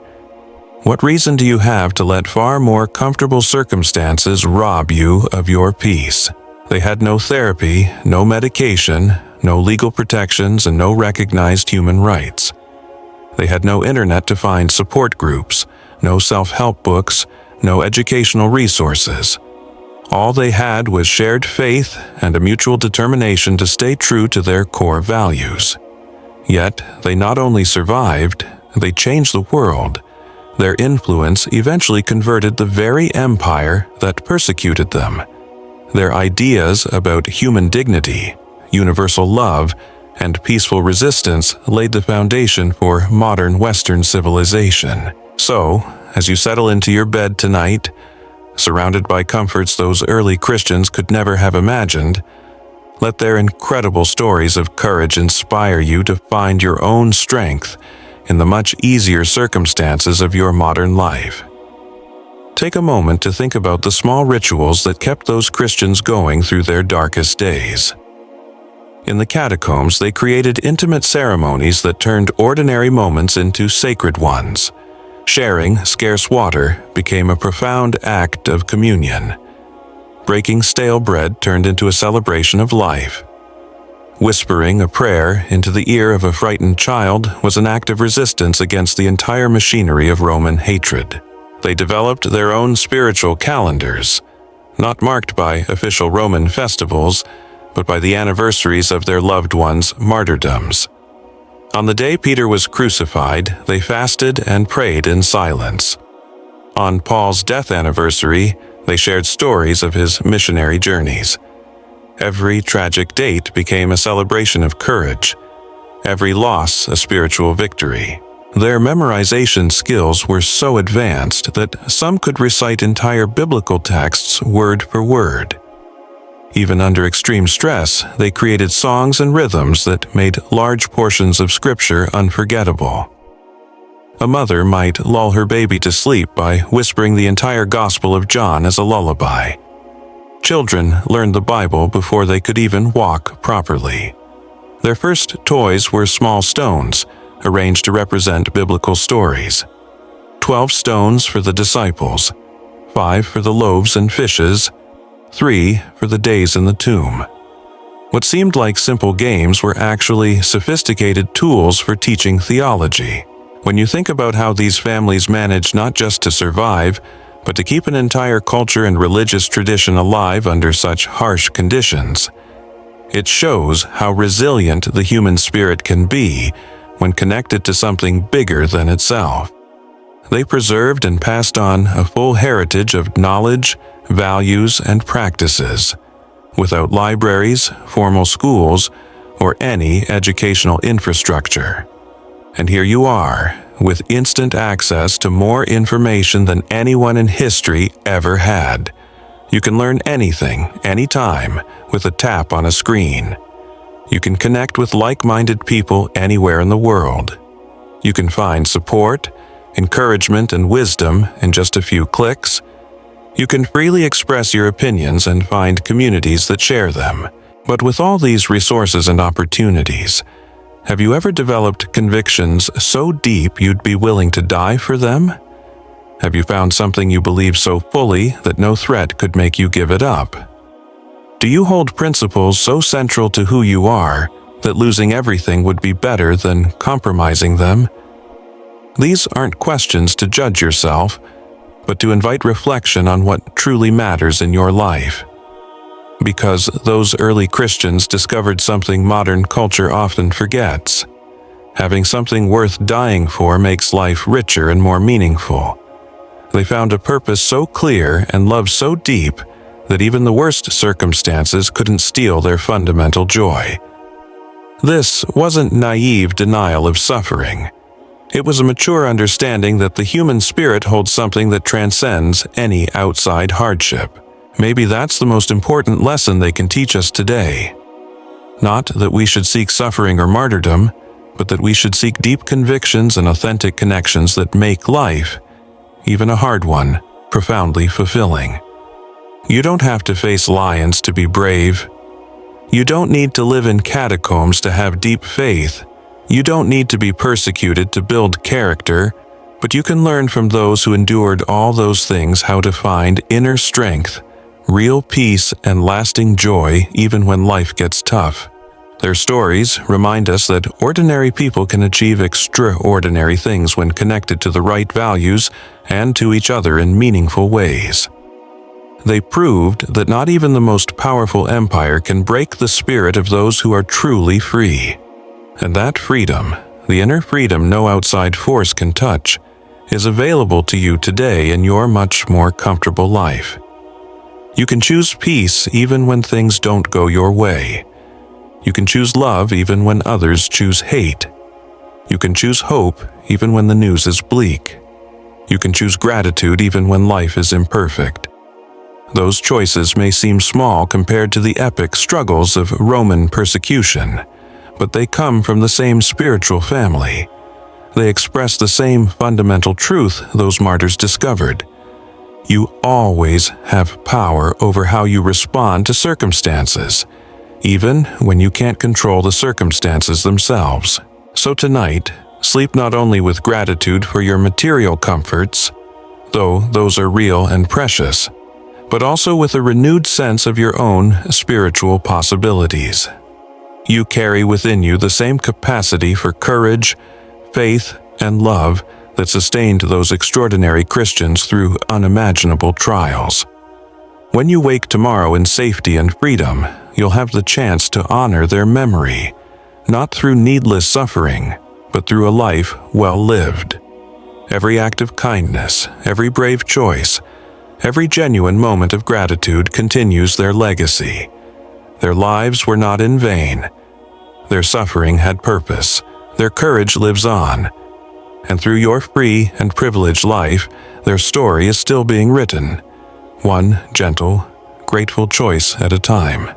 what reason do you have to let far more comfortable circumstances rob you of your peace? They had no therapy, no medication, no legal protections, and no recognized human rights. They had no internet to find support groups, no self-help books, no educational resources. All they had was shared faith and a mutual determination to stay true to their core values. Yet, they not only survived, they changed the world. Their influence eventually converted the very empire that persecuted them. Their ideas about human dignity, universal love, and peaceful resistance laid the foundation for modern Western civilization. So, as you settle into your bed tonight, surrounded by comforts those early Christians could never have imagined, let their incredible stories of courage inspire you to find your own strength in the much easier circumstances of your modern life. Take a moment to think about the small rituals that kept those Christians going through their darkest days. In the catacombs, they created intimate ceremonies that turned ordinary moments into sacred ones. Sharing scarce water became a profound act of communion. Breaking stale bread turned into a celebration of life. Whispering a prayer into the ear of a frightened child was an act of resistance against the entire machinery of Roman hatred. They developed their own spiritual calendars, not marked by official Roman festivals, but by the anniversaries of their loved ones' martyrdoms. On the day Peter was crucified, they fasted and prayed in silence. On Paul's death anniversary, they shared stories of his missionary journeys. Every tragic date became a celebration of courage, every loss a spiritual victory. Their memorization skills were so advanced that some could recite entire biblical texts word for word. Even under extreme stress, they created songs and rhythms that made large portions of Scripture unforgettable. A mother might lull her baby to sleep by whispering the entire Gospel of John as a lullaby. Children learned the Bible before they could even walk properly. Their first toys were small stones, arranged to represent biblical stories. 12 stones for the disciples, 5 for the loaves and fishes, 3 for the days in the tomb. What seemed like simple games were actually sophisticated tools for teaching theology. When you think about how these families managed not just to survive, but to keep an entire culture and religious tradition alive under such harsh conditions, it shows how resilient the human spirit can be when connected to something bigger than itself. They preserved and passed on a full heritage of knowledge, values, and practices, without libraries, formal schools, or any educational infrastructure. And here you are, with instant access to more information than anyone in history ever had. You can learn anything, anytime, with a tap on a screen. You can connect with like-minded people anywhere in the world. You can find support, encouragement, and wisdom in just a few clicks. You can freely express your opinions and find communities that share them. But with all these resources and opportunities, have you ever developed convictions so deep you'd be willing to die for them? Have you found something you believe so fully that no threat could make you give it up? Do you hold principles so central to who you are that losing everything would be better than compromising them? These aren't questions to judge yourself, but to invite reflection on what truly matters in your life. Because those early Christians discovered something modern culture often forgets. Having something worth dying for makes life richer and more meaningful. They found a purpose so clear and love so deep that even the worst circumstances couldn't steal their fundamental joy. This wasn't naive denial of suffering. It was a mature understanding that the human spirit holds something that transcends any outside hardship. Maybe that's the most important lesson they can teach us today. Not that we should seek suffering or martyrdom, but that we should seek deep convictions and authentic connections that make life, even a hard one, profoundly fulfilling. You don't have to face lions to be brave. You don't need to live in catacombs to have deep faith. You don't need to be persecuted to build character, but you can learn from those who endured all those things how to find inner strength, real peace, and lasting joy even when life gets tough. Their stories remind us that ordinary people can achieve extraordinary things when connected to the right values and to each other in meaningful ways. They proved that not even the most powerful empire can break the spirit of those who are truly free. And that freedom, the inner freedom no outside force can touch, is available to you today in your much more comfortable life. You can choose peace even when things don't go your way. You can choose love even when others choose hate. You can choose hope even when the news is bleak. You can choose gratitude even when life is imperfect. Those choices may seem small compared to the epic struggles of Roman persecution, but they come from the same spiritual family. They express the same fundamental truth those martyrs discovered. You always have power over how you respond to circumstances. even when you can't control the circumstances themselves. So tonight, sleep not only with gratitude for your material comforts, though those are real and precious, but also with a renewed sense of your own spiritual possibilities. You carry within you the same capacity for courage, faith, and love that sustained those extraordinary Christians through unimaginable trials. When you wake tomorrow in safety and freedom, you'll have the chance to honor their memory, not through needless suffering, but through a life well lived. Every act of kindness, every brave choice, every genuine moment of gratitude continues their legacy. Their lives were not in vain. Their suffering had purpose. Their courage lives on. And through your free and privileged life, their story is still being written, one gentle, grateful choice at a time.